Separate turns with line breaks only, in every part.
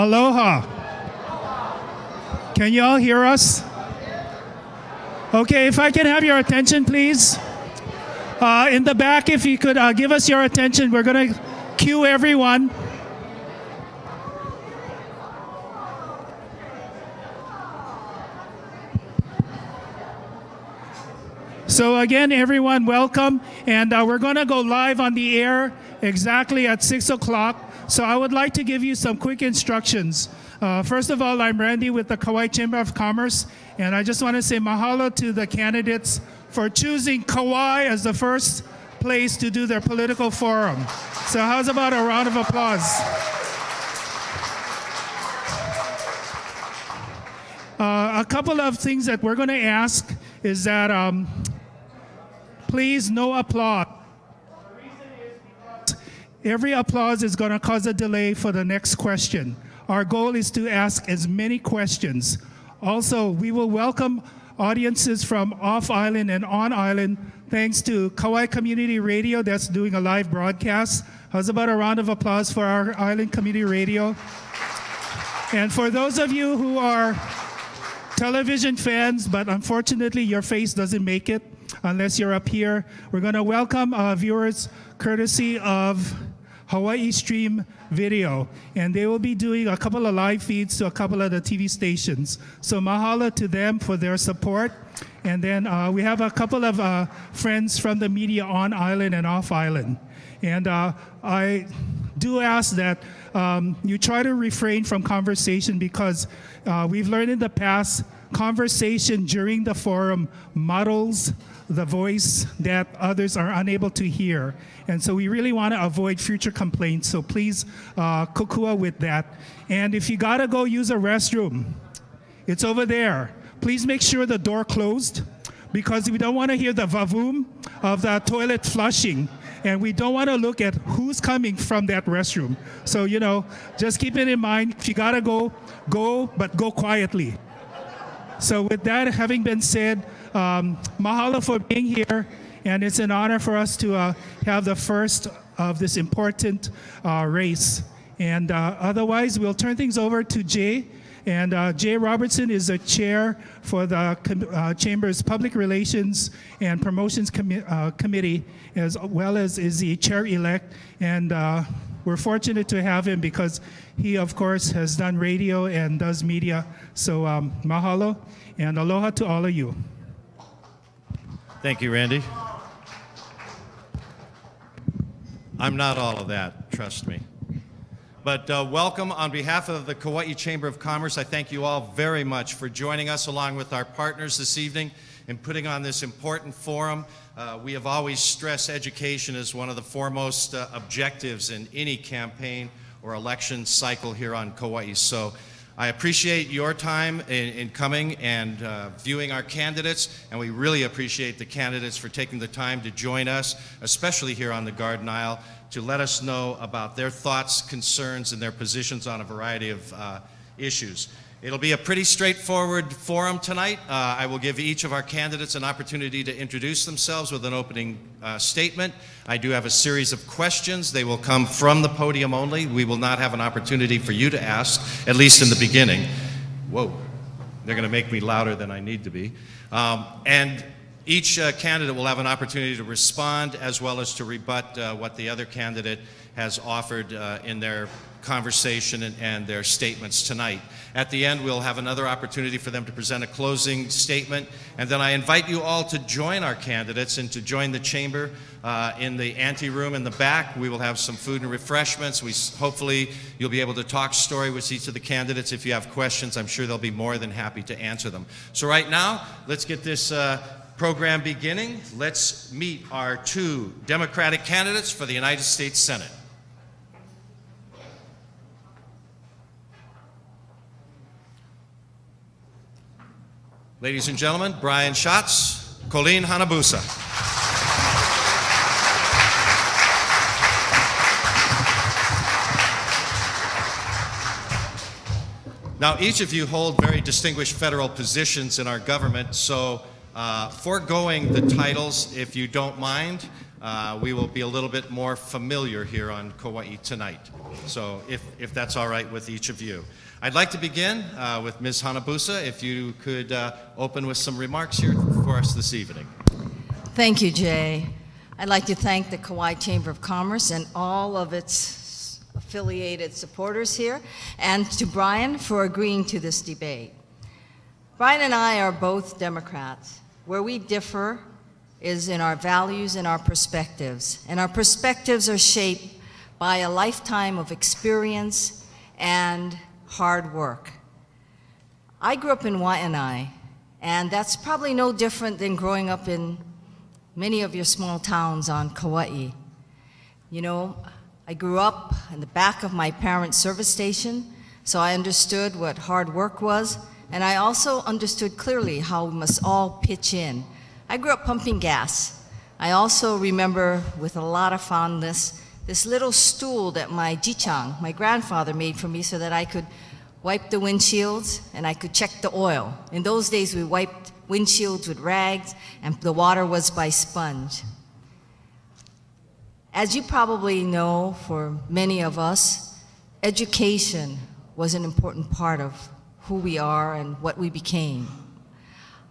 Aloha. Can you all hear us? Okay, if I can have your attention, please. In the back, if you could give us your attention, we're going to cue everyone. So again, everyone, welcome. And we're going to go live on the air exactly at 6 o'clock. So I would like to give you some quick instructions. First of all, I'm Randy with the Kauai Chamber of Commerce, and I just want to say mahalo to the candidates for choosing Kauai as the first place to do their political forum. So how's about a round of applause? A couple of things that we're going to ask is that please, no applause. The reason is because every applause is going to cause a delay for the next question. Our goal is to ask as many questions. Also, we will welcome audiences from off-island and on-island thanks to Kauai Community Radio that's doing a live broadcast. How's about a round of applause for our island community radio? And for those of you who are television fans, but unfortunately your face doesn't make it unless you're up here, we're going to welcome viewers courtesy of Hawaii Stream Video, and they will be doing a couple of live feeds to a couple of the TV stations. So mahalo to them for their support. And then we have a couple of friends from the media on island and off island. And I do ask that you try to refrain from conversation because we've learned in the past conversation during the forum muddles the voice that others are unable to hear. And so we really want to avoid future complaints. So please kokua with that. And if you gotta go use a restroom, it's over there. Please make sure the door closed because we don't want to hear the vavoom of the toilet flushing. And we don't want to look at who's coming from that restroom. So, you know, just keep it in mind. If you gotta go, go, but go quietly. So with that having been said, mahalo for being here, and it's an honor for us to have the first of this important race. And otherwise, we'll turn things over to Jay. And Jay Robertson is the chair for the Chamber's Public Relations and Promotions Committee, as well as is the chair-elect. And we're fortunate to have him because he, of course, has done radio and does media. So mahalo and aloha to all of you.
Thank you, Randy. I'm not all of that, trust me. But welcome on behalf of the Kauai Chamber of Commerce. I thank you all very much for joining us along with our partners this evening in putting on this important forum. We have always stressed education as one of the foremost objectives in any campaign or election cycle here on Kauai. So I appreciate your time in coming and viewing our candidates, and we really appreciate the candidates for taking the time to join us, especially here on the Garden Isle, to let us know about their thoughts, concerns, and their positions on a variety of issues. It'll be a pretty straightforward forum tonight. I will give each of our candidates an opportunity to introduce themselves with an opening statement. I do have a series of questions. They will come from the podium only. We will not have an opportunity for you to ask, at least in the beginning. Whoa, they're going to make me louder than I need to be. And each candidate will have an opportunity to respond as well as to rebut what the other candidate has offered in their conversation and their statements tonight. At the end, we'll have another opportunity for them to present a closing statement, and then I invite you all to join our candidates and to join the chamber in the anteroom in the back. We will have some food and refreshments. Hopefully you'll be able to talk story with each of the candidates. If you have questions, I'm sure they'll be more than happy to answer them. So right now, let's get this program beginning. Let's meet our two Democratic candidates for the United States Senate. Ladies and gentlemen, Brian Schatz, Colleen Hanabusa. Now, each of you hold very distinguished federal positions in our government, so foregoing the titles, if you don't mind, we will be a little bit more familiar here on Kauai tonight. So if that's all right with each of you. I'd like to begin with Ms. Hanabusa, if you could open with some remarks here for us this evening.
Thank you, Jay. I'd like to thank the Kauai Chamber of Commerce and all of its affiliated supporters here, and to Brian for agreeing to this debate. Brian and I are both Democrats. Where we differ is in our values and our perspectives. And our perspectives are shaped by a lifetime of experience and hard work. I grew up in Waianae, and that's probably no different than growing up in many of your small towns on Kauai. You know, I grew up in the back of my parents' service station, so I understood what hard work was, and I also understood clearly how we must all pitch in. I grew up pumping gas. I also remember with a lot of fondness this little stool that my jichang, my grandfather, made for me so that I could wipe the windshields and I could check the oil. In those days, we wiped windshields with rags, and the water was by sponge. As you probably know, for many of us, education was an important part of who we are and what we became.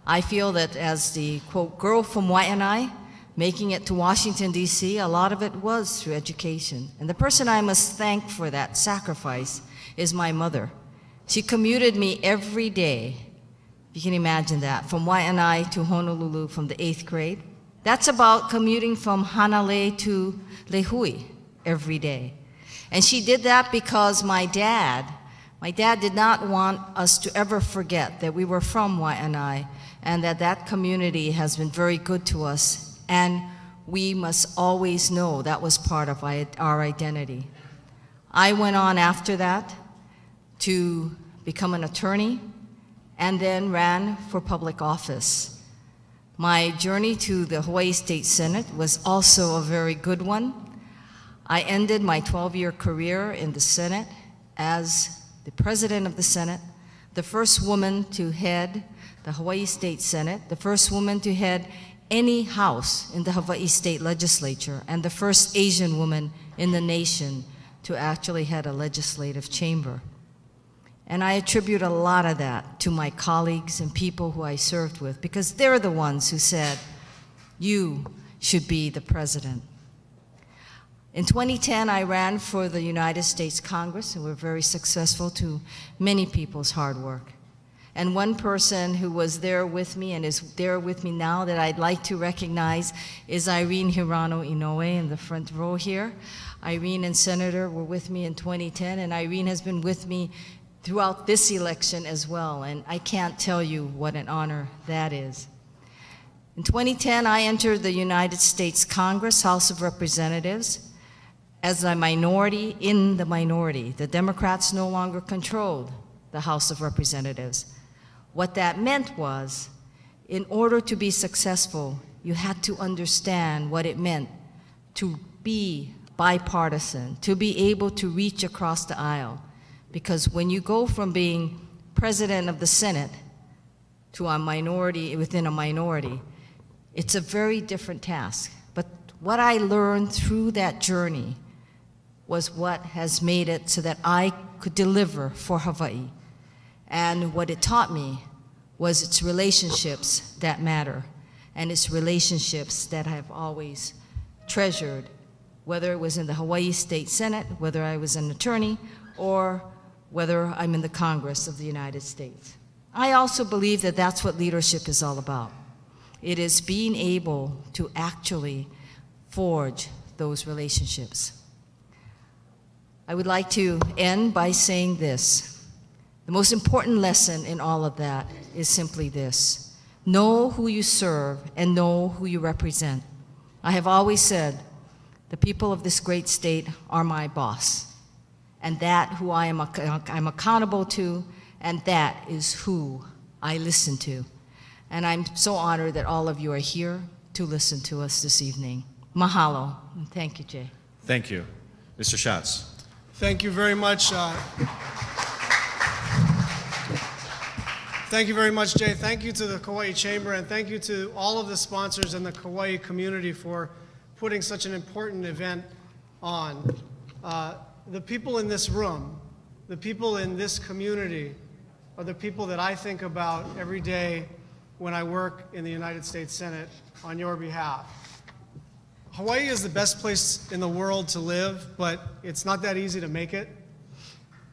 I feel that as the, quote, girl from Waianae, making it to Washington, D.C., a lot of it was through education. And the person I must thank for that sacrifice is my mother. She commuted me every day. You can imagine that, from Waianae to Honolulu from the 8th grade. That's about commuting from Hanalei to Lehui every day. And she did that because my dad did not want us to ever forget that we were from Waianae and that that community has been very good to us. And we must always know that was part of our identity. I went on after that to become an attorney and then ran for public office. My journey to the Hawaii State Senate was also a very good one. I ended my 12-year career in the Senate as the president of the Senate, the first woman to head the Hawaii State Senate, the first woman to head any house in the Hawaii State Legislature, and the first Asian woman in the nation to actually head a legislative chamber. And I attribute a lot of that to my colleagues and people who I served with, because they're the ones who said, you should be the president. In 2010, I ran for the United States Congress, and we're very successful to many people's hard work. And one person who was there with me and is there with me now that I'd like to recognize is Irene Hirano Inoue in the front row here. Irene and Senator were with me in 2010, and Irene has been with me throughout this election as well, and I can't tell you what an honor that is. In 2010, I entered the United States Congress, House of Representatives, as a minority in the minority. The Democrats no longer controlled the House of Representatives. What that meant was, in order to be successful, you had to understand what it meant to be bipartisan, to be able to reach across the aisle. Because when you go from being president of the Senate to a minority within a minority, it's a very different task. But what I learned through that journey was what has made it so that I could deliver for Hawaii. And what it taught me was its relationships that matter, and its relationships that I've always treasured, whether it was in the Hawaii State Senate, whether I was an attorney, or whether I'm in the Congress of the United States. I also believe that that's what leadership is all about. It is being able to actually forge those relationships. I would like to end by saying this. The most important lesson in all of that is simply this: know who you serve and know who you represent. I have always said, the people of this great state are my boss, and that who I'm accountable to, and that is who I listen to. And I'm so honored that all of you are here to listen to us this evening. Mahalo, and thank you, Jay.
Thank you. Mr. Schatz.
Thank you very much. Thank you very much, Jay. Thank you to the Kauai Chamber, and thank you to all of the sponsors and the Kauai community for putting such an important event on. The people in this room, the people in this community, are the people that I think about every day when I work in the United States Senate on your behalf. Hawaii is the best place in the world to live, but it's not that easy to make it.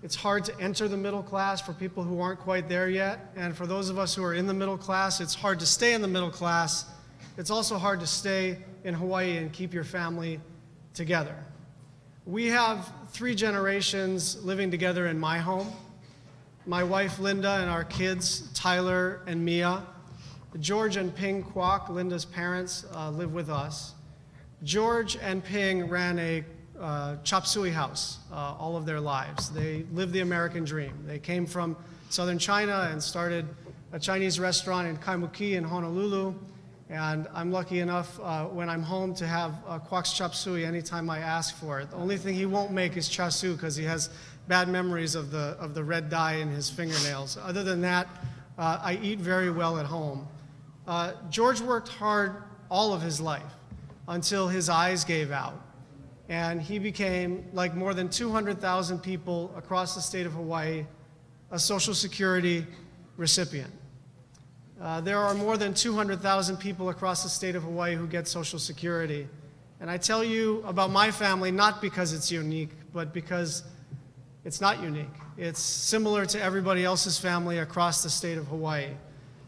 It's hard to enter the middle class for people who aren't quite there yet, and for those of us who are in the middle class, it's hard to stay in the middle class. It's also hard to stay in Hawaii and keep your family together. We have 3 generations living together in my home. My wife, Linda, and our kids, Tyler and Mia. George and Ping Kwok, Linda's parents, live with us. George and Ping ran a chop suey house all of their lives. They lived the American dream. They came from southern China and started a Chinese restaurant in Kaimuki in Honolulu. And I'm lucky enough when I'm home to have Kwok's chop suey anytime I ask for it. The only thing he won't make is chasu because he has bad memories of the red dye in his fingernails. Other than that, I eat very well at home. George worked hard all of his life until his eyes gave out. And he became, like more than 200,000 people across the state of Hawaii, a Social Security recipient. There are more than 200,000 people across the state of Hawaii who get Social Security. And I tell you about my family not because it's unique, but because it's not unique. It's similar to everybody else's family across the state of Hawaii.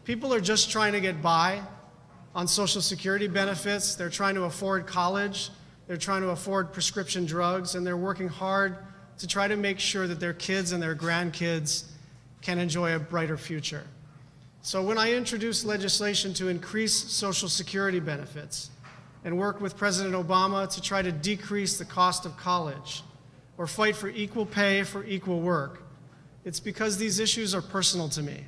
People are just trying to get by on Social Security benefits. They're trying to afford college. They're trying to afford prescription drugs, and they're working hard to try to make sure that their kids and their grandkids can enjoy a brighter future. So when I introduced legislation to increase Social Security benefits and work with President Obama to try to decrease the cost of college or fight for equal pay for equal work, it's because these issues are personal to me.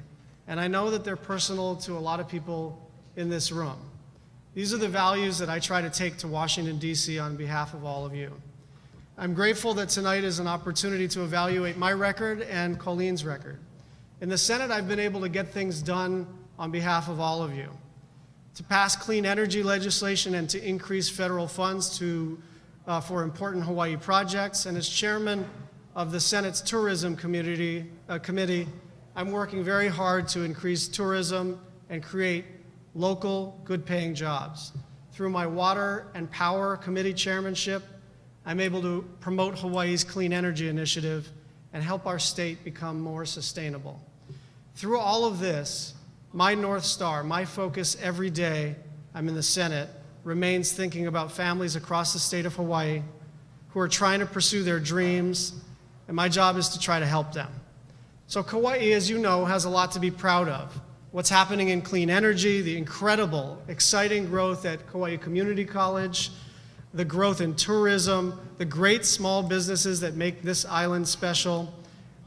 And I know that they're personal to a lot of people in this room. These are the values that I try to take to Washington, D.C. on behalf of all of you. I'm grateful that tonight is an opportunity to evaluate my record and Colleen's record. In the Senate, I've been able to get things done on behalf of all of you. To pass clean energy legislation and to increase federal funds for important Hawaii projects. And as chairman of the Senate's Tourism Committee, I'm working very hard to increase tourism and create local, good-paying jobs. Through my Water and Power Committee chairmanship, I'm able to promote Hawaii's Clean Energy Initiative and help our state become more sustainable. Through all of this, my North Star, my focus every day I'm in the Senate, remains thinking about families across the state of Hawaii who are trying to pursue their dreams, and my job is to try to help them. So Kauai, as you know, has a lot to be proud of. What's happening in clean energy, the incredible, exciting growth at Kauai Community College, the growth in tourism, the great small businesses that make this island special.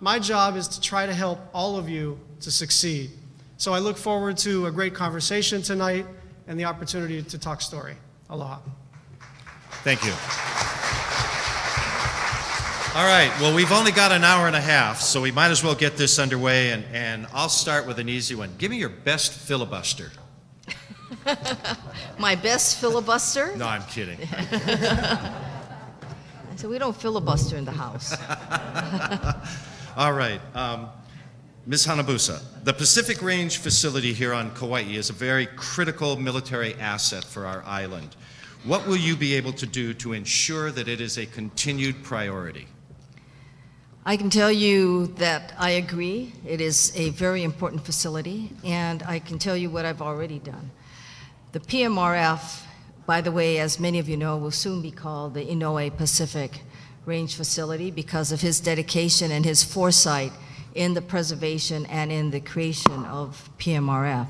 My job is to try to help all of you to succeed. So I look forward to a great conversation tonight and the opportunity to talk story. Aloha.
Thank you. All right, well, we've only got an hour and a half, so we might as well get this underway, and I'll start with an easy one. Give me your best filibuster.
My best filibuster?
No, I'm kidding.
So we don't filibuster in the House.
All right. Ms. Hanabusa, the Pacific Range facility here on Kauai is a very critical military asset for our island. What will you be able to do to ensure that it is a continued priority?
I can tell you that I agree. It is a very important facility, and I can tell you what I've already done. The PMRF, by the way, as many of you know, will soon be called the Inoue Pacific Range Facility because of his dedication and his foresight in the preservation and in the creation of PMRF.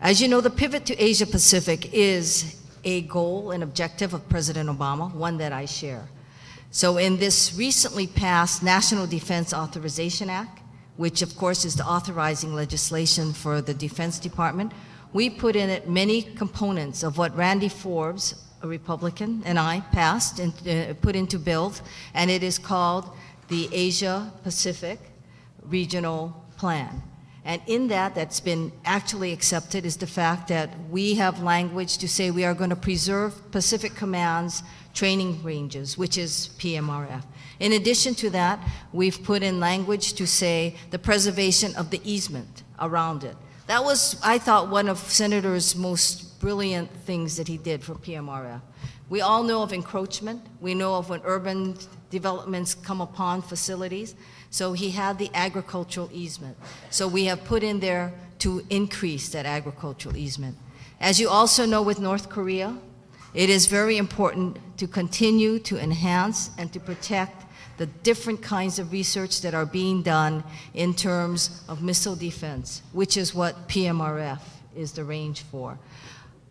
As you know, the pivot to Asia Pacific is a goal and objective of President Obama, one that I share. So in this recently passed National Defense Authorization Act, which of course is the authorizing legislation for the Defense Department, we put in it many components of what Randy Forbes, a Republican, and I passed and put into bill, and it is called the Asia Pacific Regional Plan. And in that, that's been actually accepted, is the fact that we have language to say we are going to preserve Pacific Command's training ranges, which is PMRF. In addition to that, we've put in language to say the preservation of the easement around it. That was, I thought, one of Senator's most brilliant things that he did for PMRF. We all know of encroachment. We know of when urban developments come upon facilities. So he had the agricultural easement. So we have put in there to increase that agricultural easement. As you also know with North Korea, it is very important to continue to enhance and to protect the different kinds of research that are being done in terms of missile defense, which is what PMRF is the range for.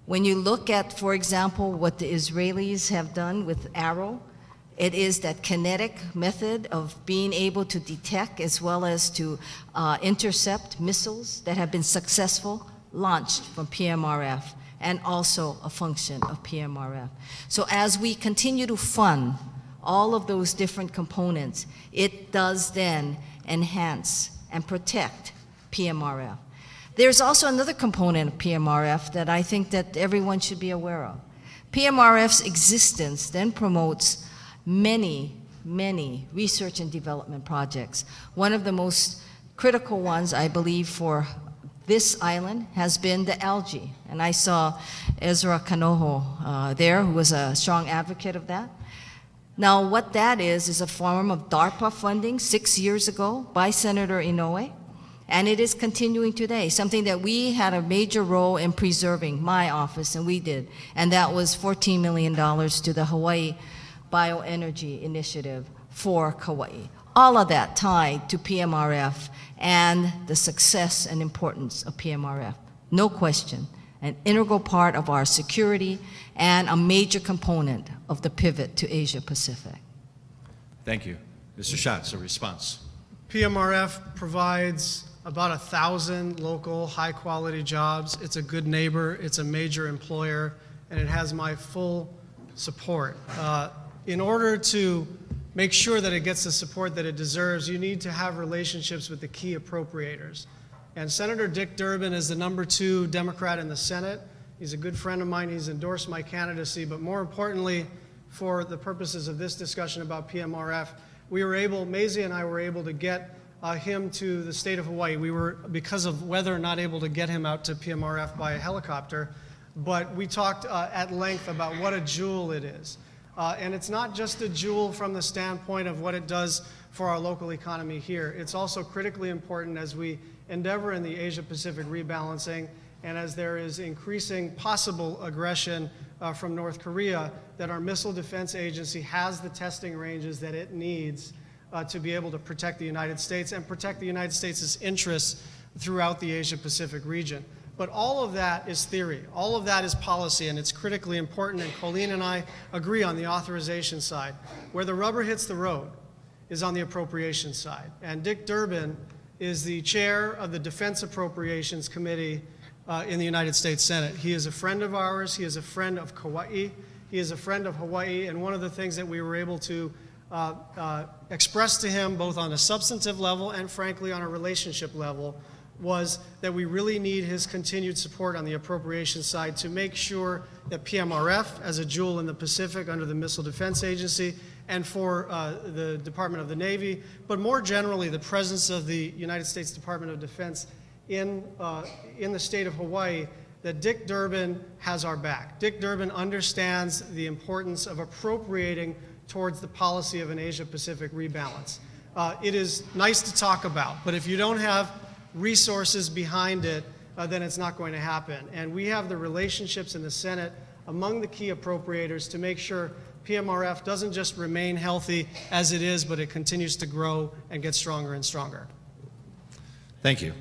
When you look at, for example, what the Israelis have done with Arrow, it is that kinetic method of being able to detect as well as to intercept missiles that have been successful, launched from PMRF, and also a function of PMRF. So as we continue to fund all of those different components, it does then enhance and protect PMRF. There's also another component of PMRF that I think that everyone should be aware of. PMRF's existence then promotes many, many research and development projects. One of the most critical ones, I believe, for this island has been the algae. And I saw Ezra Kanoho there, who was a strong advocate of that. Now, what that is a form of DARPA funding 6 years ago by Senator Inoue, and it is continuing today, something that we had a major role in preserving, my office, and we did, and that was $14 million to the Hawaii Bioenergy Initiative for Kauai. All of that tied to PMRF and the success and importance of PMRF. No question, an integral part of our security and a major component of the pivot to Asia Pacific.
Thank you. Mr. Schatz, a response.
PMRF provides about 1,000 local high-quality jobs. It's a good neighbor, it's a major employer, and it has my full support. In order to make sure that it gets the support that it deserves, you need to have relationships with the key appropriators. And Senator Dick Durbin is the number 2 Democrat in the Senate. He's a good friend of mine. He's endorsed my candidacy. But more importantly, for the purposes of this discussion about PMRF, Maisie and I were able to get him to the state of Hawaii. We were, because of weather, not able to get him out to PMRF by helicopter. But we talked at length about what a jewel it is. And it's not just a jewel from the standpoint of what it does for our local economy here. It's also critically important as we endeavor in the Asia-Pacific rebalancing and as there is increasing possible aggression from North Korea, that our Missile Defense Agency has the testing ranges that it needs to be able to protect the United States and protect the United States' interests throughout the Asia-Pacific region. But all of that is theory. All of that is policy, and it's critically important, and Colleen and I agree on the authorization side. Where the rubber hits the road is on the appropriation side. And Dick Durbin is the chair of the Defense Appropriations Committee in the United States Senate. He is a friend of ours. He is a friend of Kauai. He is a friend of Hawaii, and one of the things that we were able to express to him, both on a substantive level and frankly on a relationship level, was that we really need his continued support on the appropriation side to make sure that PMRF, as a jewel in the Pacific under the Missile Defense Agency, and for the Department of the Navy, but more generally the presence of the United States Department of Defense in the state of Hawaii, that Dick Durbin has our back. Dick Durbin understands the importance of appropriating towards the policy of an Asia-Pacific rebalance. It is nice to talk about, but if you don't have resources behind it, then it's not going to happen. And we have the relationships in the Senate among the key appropriators to make sure PMRF doesn't just remain healthy as it is, but it continues to grow and get stronger and stronger.
Thank you.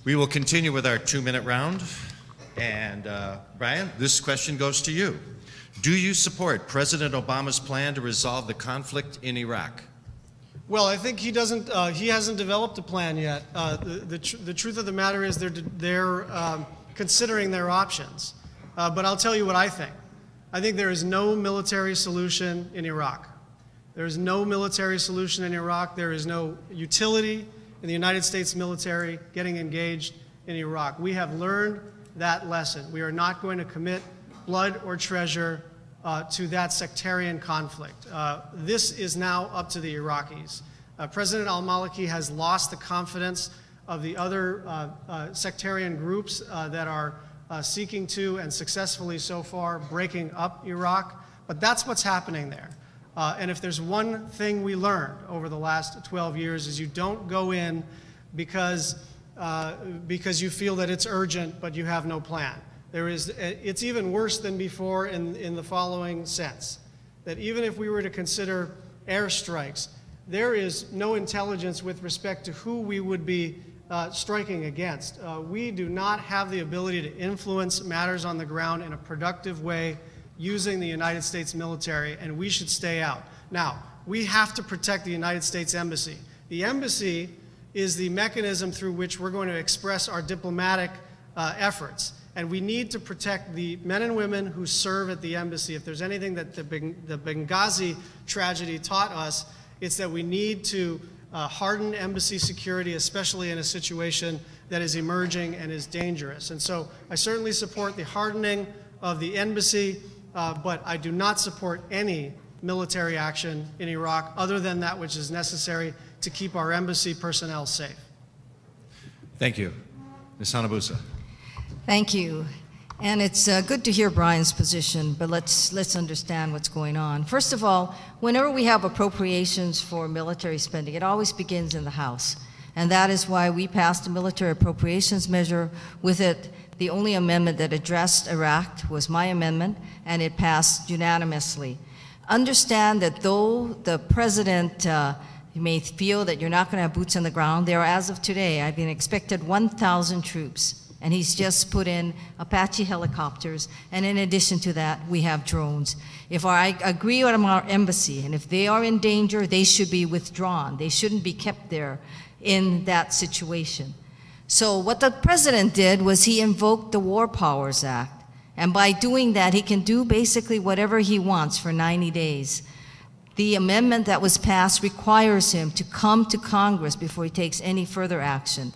We will continue with our 2-minute round. And Brian, this question goes to you. Do you support President Obama's plan to resolve the conflict in Iraq?
Well, I think he hasn't developed a plan yet. The truth of the matter is they're considering their options. But I'll tell you what I think. I think there is no military solution in Iraq. There is no military solution in Iraq. There is no utility in the United States military getting engaged in Iraq. We have learned that lesson. We are not going to commit blood or treasure to that sectarian conflict. This is now up to the Iraqis. President al-Maliki has lost the confidence of the other sectarian groups that are seeking to, and successfully so far, breaking up Iraq. But that's what's happening there. And if there's one thing we learned over the last 12 years is you don't go in because you feel that it's urgent, but you have no plan. It's even worse than before in the following sense, that even if we were to consider airstrikes, there is no intelligence with respect to who we would be striking against. We do not have the ability to influence matters on the ground in a productive way using the United States military, and we should stay out. Now, we have to protect the United States Embassy. The embassy is the mechanism through which we're going to express our diplomatic efforts. And we need to protect the men and women who serve at the embassy. If there's anything that the Benghazi tragedy taught us, it's that we need to harden embassy security, especially in a situation that is emerging and is dangerous. And so I certainly support the hardening of the embassy, but I do not support any military action in Iraq other than that which is necessary to keep our embassy personnel safe.
Thank you. Ms. Hanabusa.
Thank you. And it's good to hear Brian's position, but let's understand what's going on. First of all, whenever we have appropriations for military spending, it always begins in the House. And that is why we passed a military appropriations measure. With it, the only amendment that addressed Iraq was my amendment, and it passed unanimously. Understand that though the president you may feel that you're not going to have boots on the ground, there are, as of today, I've been expected 1,000 troops. And he's just put in Apache helicopters, and in addition to that, we have drones. If I agree with our embassy, and if they are in danger, they should be withdrawn. They shouldn't be kept there in that situation. So what the president did was he invoked the War Powers Act, and by doing that, he can do basically whatever he wants for 90 days. The amendment that was passed requires him to come to Congress before he takes any further action.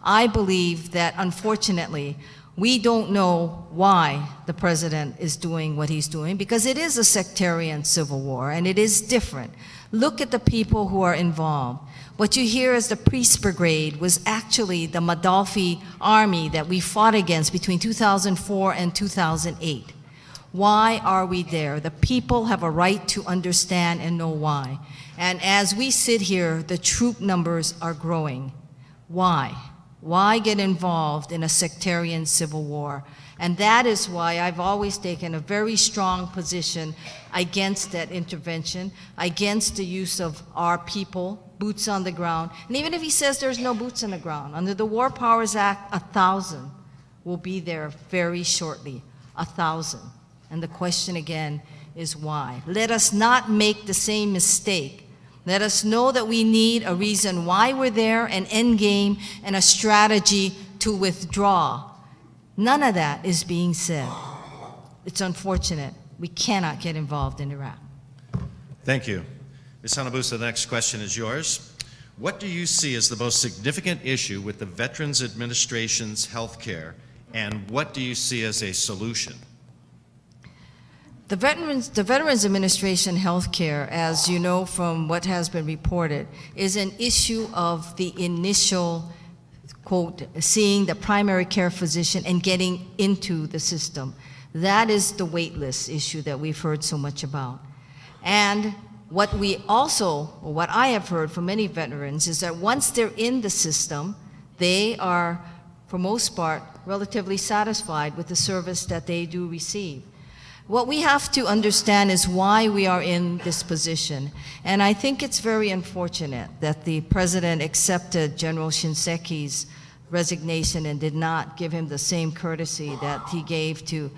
I believe that, unfortunately, we don't know why the president is doing what he's doing, because it is a sectarian civil war, and it is different. Look at the people who are involved. What you hear as the Priest Brigade was actually the Gaddafi army that we fought against between 2004 and 2008. Why are we there? The people have a right to understand and know why. And as we sit here, the troop numbers are growing. Why? Why get involved in a sectarian civil war? And that is why I've always taken a very strong position against that intervention, against the use of our people, boots on the ground. And even if he says there's no boots on the ground, under the War Powers Act, 1,000 will be there very shortly, 1,000. And the question again is why? Let us not make the same mistake. Let us know that we need a reason why we're there, an end game, and a strategy to withdraw. None of that is being said. It's unfortunate. We cannot get involved in Iraq.
Thank you. Ms. Hanabusa, the next question is yours. What do you see as the most significant issue with the Veterans Administration's health care, and what do you see as a solution?
The Veterans Administration health care, as you know from what has been reported, is an issue of the initial, quote, seeing the primary care physician and getting into the system. That is the wait list issue that we've heard so much about. And what we also, or what I have heard from many veterans, is that once they're in the system, they are, for most part, relatively satisfied with the service that they do receive. What we have to understand is why we are in this position. And I think it's very unfortunate that the president accepted General Shinseki's resignation and did not give him the same courtesy that he gave to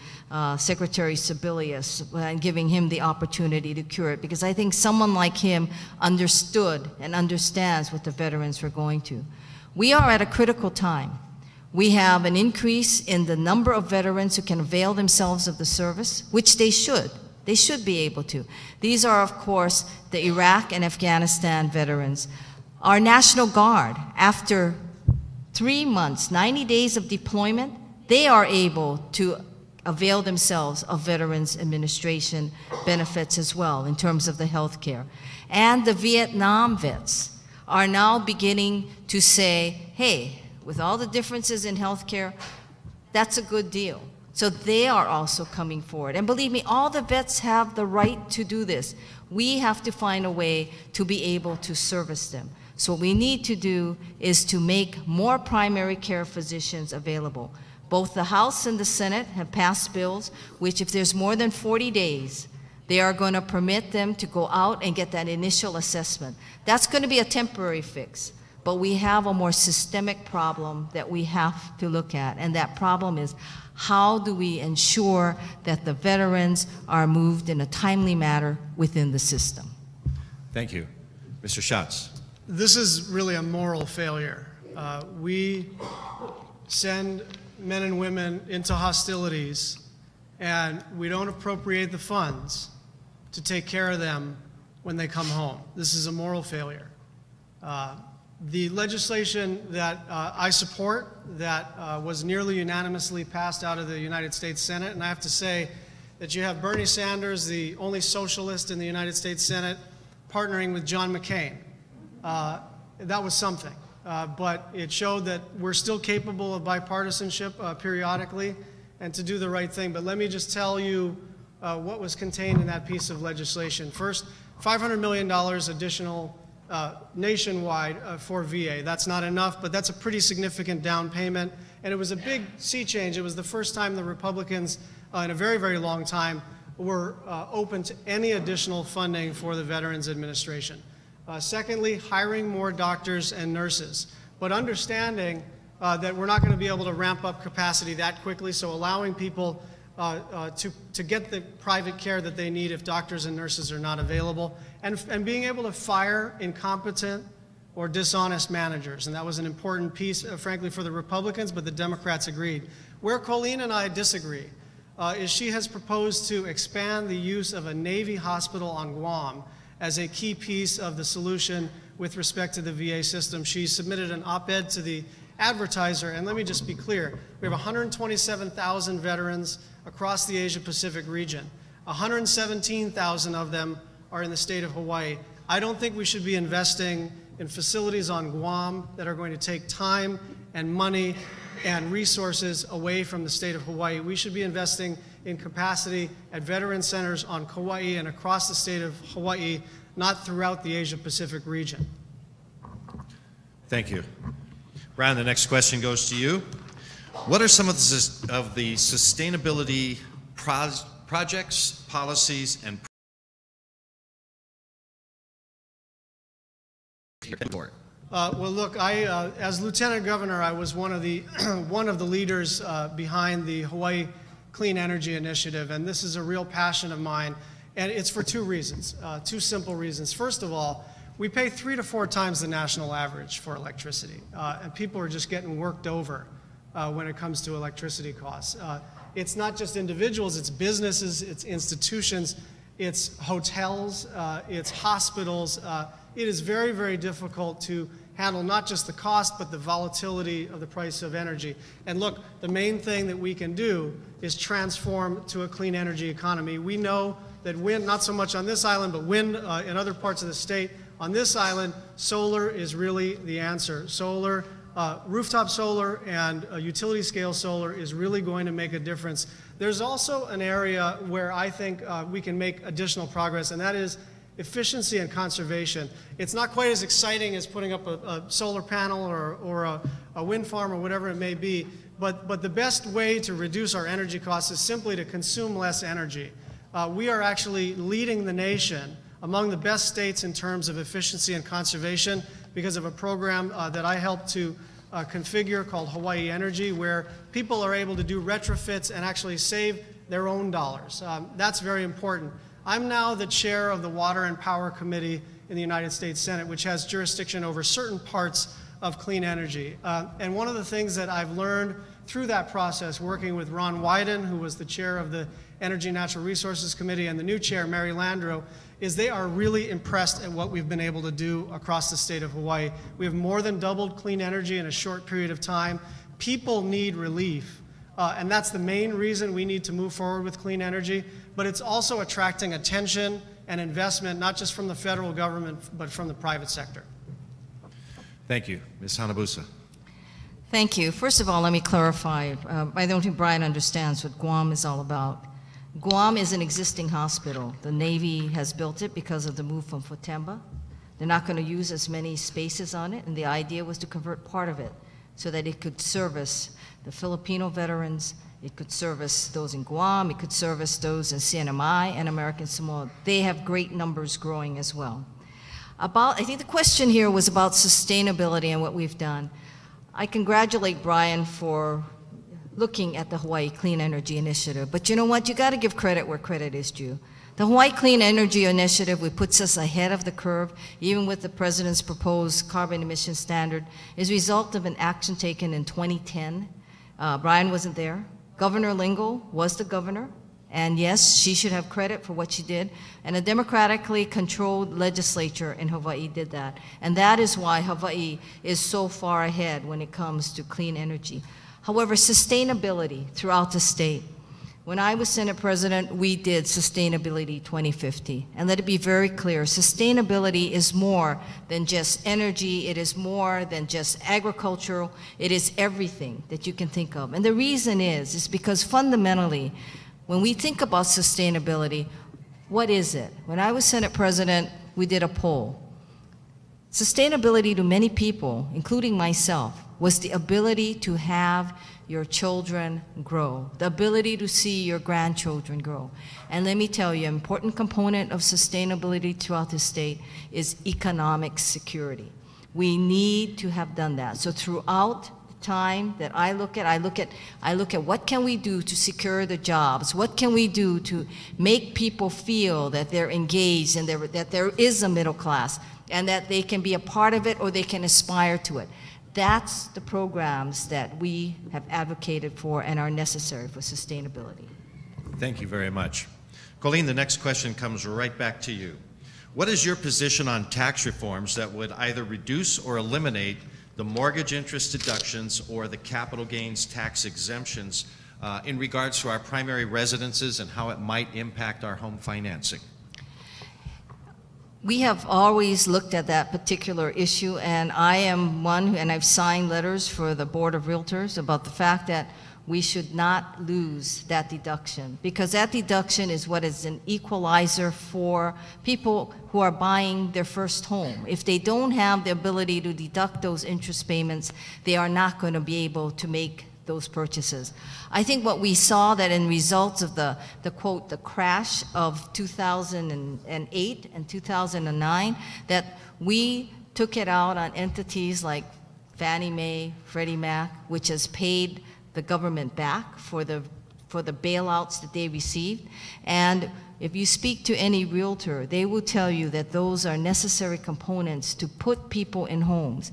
Secretary Sebelius and giving him the opportunity to cure it, because I think someone like him understood and understands what the veterans were going to. We are at a critical time. We have an increase in the number of veterans who can avail themselves of the service, which they should. They should be able to. These are, of course, the Iraq and Afghanistan veterans. Our National Guard, after 3 months, 90 days of deployment, they are able to avail themselves of Veterans Administration benefits as well in terms of the health care. And the Vietnam vets are now beginning to say, hey, with all the differences in health care, that's a good deal. So they are also coming forward. And believe me, all the vets have the right to do this. We have to find a way to be able to service them. So what we need to do is to make more primary care physicians available. Both the House and the Senate have passed bills which, if there's more than 40 days, they are going to permit them to go out and get that initial assessment. That's going to be a temporary fix, but we have a more systemic problem that we have to look at, and that problem is how do we ensure that the veterans are moved in a timely manner within the system?
Thank you. Mr. Schatz.
This is really a moral failure. We send men and women into hostilities, and we don't appropriate the funds to take care of them when they come home. This is a moral failure. The legislation that I support, that was nearly unanimously passed out of the United States Senate, and I have to say that you have Bernie Sanders, the only socialist in the United States Senate, partnering with John McCain. That was something. But it showed that we're still capable of bipartisanship periodically and to do the right thing. But let me just tell you what was contained in that piece of legislation. First, $500 million additional nationwide for VA. That's not enough, but that's a pretty significant down payment. And it was a big sea change. It was the first time the Republicans in a very, very long time were open to any additional funding for the Veterans Administration. Secondly, hiring more doctors and nurses, but understanding that we're not going to be able to ramp up capacity that quickly, so allowing people to get the private care that they need if doctors and nurses are not available, and being able to fire incompetent or dishonest managers. And that was an important piece, frankly, for the Republicans, but the Democrats agreed. Where Colleen and I disagree is she has proposed to expand the use of a Navy hospital on Guam as a key piece of the solution with respect to the VA system. She submitted an op-ed to the Advertiser, and let me just be clear. We have 127,000 veterans across the Asia-Pacific region. 117,000 of them are in the state of Hawaii. I don't think we should be investing in facilities on Guam that are going to take time and money and resources away from the state of Hawaii. We should be investing in capacity at veteran centers on Kauai and across the state of Hawaii, not throughout the Asia-Pacific region.
Thank you. Brian, the next question goes to you. What are some of the sustainability projects, policies, and
well, look, as Lieutenant Governor, I was one of the leaders behind the Hawaii Clean Energy Initiative, and this is a real passion of mine, and it's for two reasons, two simple reasons. First of all, we pay 3 to 4 times the national average for electricity, and people are just getting worked over when it comes to electricity costs. It's not just individuals, it's businesses, it's institutions, it's hotels, it's hospitals. It is very, very difficult to handle not just the cost, but the volatility of the price of energy. And look, the main thing that we can do is transform to a clean energy economy. We know that wind, not so much on this island, but wind in other parts of the state. On this island, solar is really the answer. Solar, rooftop solar and utility scale solar is really going to make a difference. There's also an area where I think we can make additional progress, and that is efficiency and conservation. It's not quite as exciting as putting up a solar panel or a wind farm or whatever it may be, but the best way to reduce our energy costs is simply to consume less energy. We are actually leading the nation among the best states in terms of efficiency and conservation because of a program that I helped to configure called Hawaii Energy, where people are able to do retrofits and actually save their own dollars. That's very important. I'm now the chair of the Water and Power Committee in the United States Senate, which has jurisdiction over certain parts of clean energy. And one of the things that I've learned through that process, working with Ron Wyden, who was the chair of the Energy and Natural Resources Committee, and the new chair, Mary Landrieu, is they are really impressed at what we've been able to do across the state of Hawaii. We have more than doubled clean energy in a short period of time. People need relief, and that's the main reason we need to move forward with clean energy, but it's also attracting attention and investment, not just from the federal government, but from the private sector.
Thank you. Ms. Hanabusa.
Thank you. First of all, let me clarify. I don't think Brian understands what Guam is all about. Guam is an existing hospital. The Navy has built it because of the move from Futemba. They're not going to use as many spaces on it, and the idea was to convert part of it so that it could service the Filipino veterans, it could service those in Guam, it could service those in CNMI and American Samoa. They have great numbers growing as well. I think the question here was about sustainability and what we've done. I congratulate Brian for looking at the Hawaii Clean Energy Initiative. But you know what? You got to give credit where credit is due. The Hawaii Clean Energy Initiative, which puts us ahead of the curve, even with the President's proposed carbon emission standard, is a result of an action taken in 2010. Brian wasn't there. Governor Lingle was the governor. And yes, she should have credit for what she did. And a democratically controlled legislature in Hawaii did that. And that is why Hawaii is so far ahead when it comes to clean energy. However, sustainability throughout the state. When I was Senate President, we did Sustainability 2050. And let it be very clear, sustainability is more than just energy, it is more than just agricultural, it is everything that you can think of. And the reason is because fundamentally, when we think about sustainability, what is it? When I was Senate President, we did a poll. Sustainability to many people, including myself, was the ability to have your children grow, the ability to see your grandchildren grow. And let me tell you, an important component of sustainability throughout the state is economic security. We need to have done that. So throughout the time that I look at what can we do to secure the jobs? What can we do to make people feel that they're engaged and that there is a middle class and that they can be a part of it or they can aspire to it? That's the programs that we have advocated for and are necessary for sustainability.
Thank you very much. Colleen, the next question comes right back to you. What is your position on tax reforms that would either reduce or eliminate the mortgage interest deductions or the capital gains tax exemptions in regards to our primary residences and how it might impact our home financing?
We have always looked at that particular issue, and I am one, and I've signed letters for the Board of Realtors about the fact that we should not lose that deduction, because that deduction is what is an equalizer for people who are buying their first home. If they don't have the ability to deduct those interest payments, they are not going to be able to make those purchases. I think what we saw that in results of the quote, the crash of 2008 and 2009, that we took it out on entities like Fannie Mae, Freddie Mac, which has paid the government back for the bailouts that they received. And if you speak to any realtor, they will tell you that those are necessary components to put people in homes.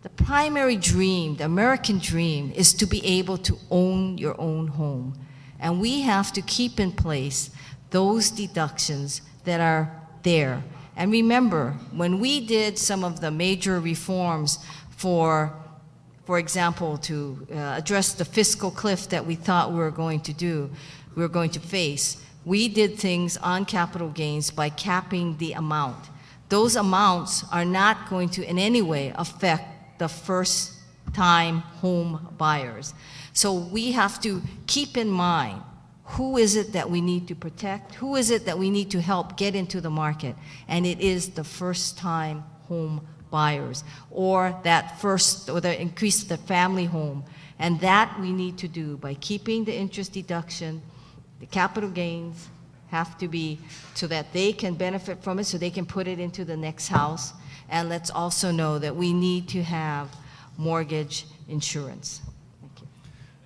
The primary dream, the American dream, is to be able to own your own home. And we have to keep in place those deductions that are there. And remember, when we did some of the major reforms for example, to address the fiscal cliff that we thought we were going to face, we did things on capital gains by capping the amount. Those amounts are not going to in any way affect the first-time home buyers. So we have to keep in mind, who is it that we need to protect? Who is it that we need to help get into the market? And it is the first-time home buyers, or the increase the family home. And that we need to do by keeping the interest deduction. The capital gains have to be so that they can benefit from it, so they can put it into the next house. And let's also know that we need to have mortgage insurance. Thank you.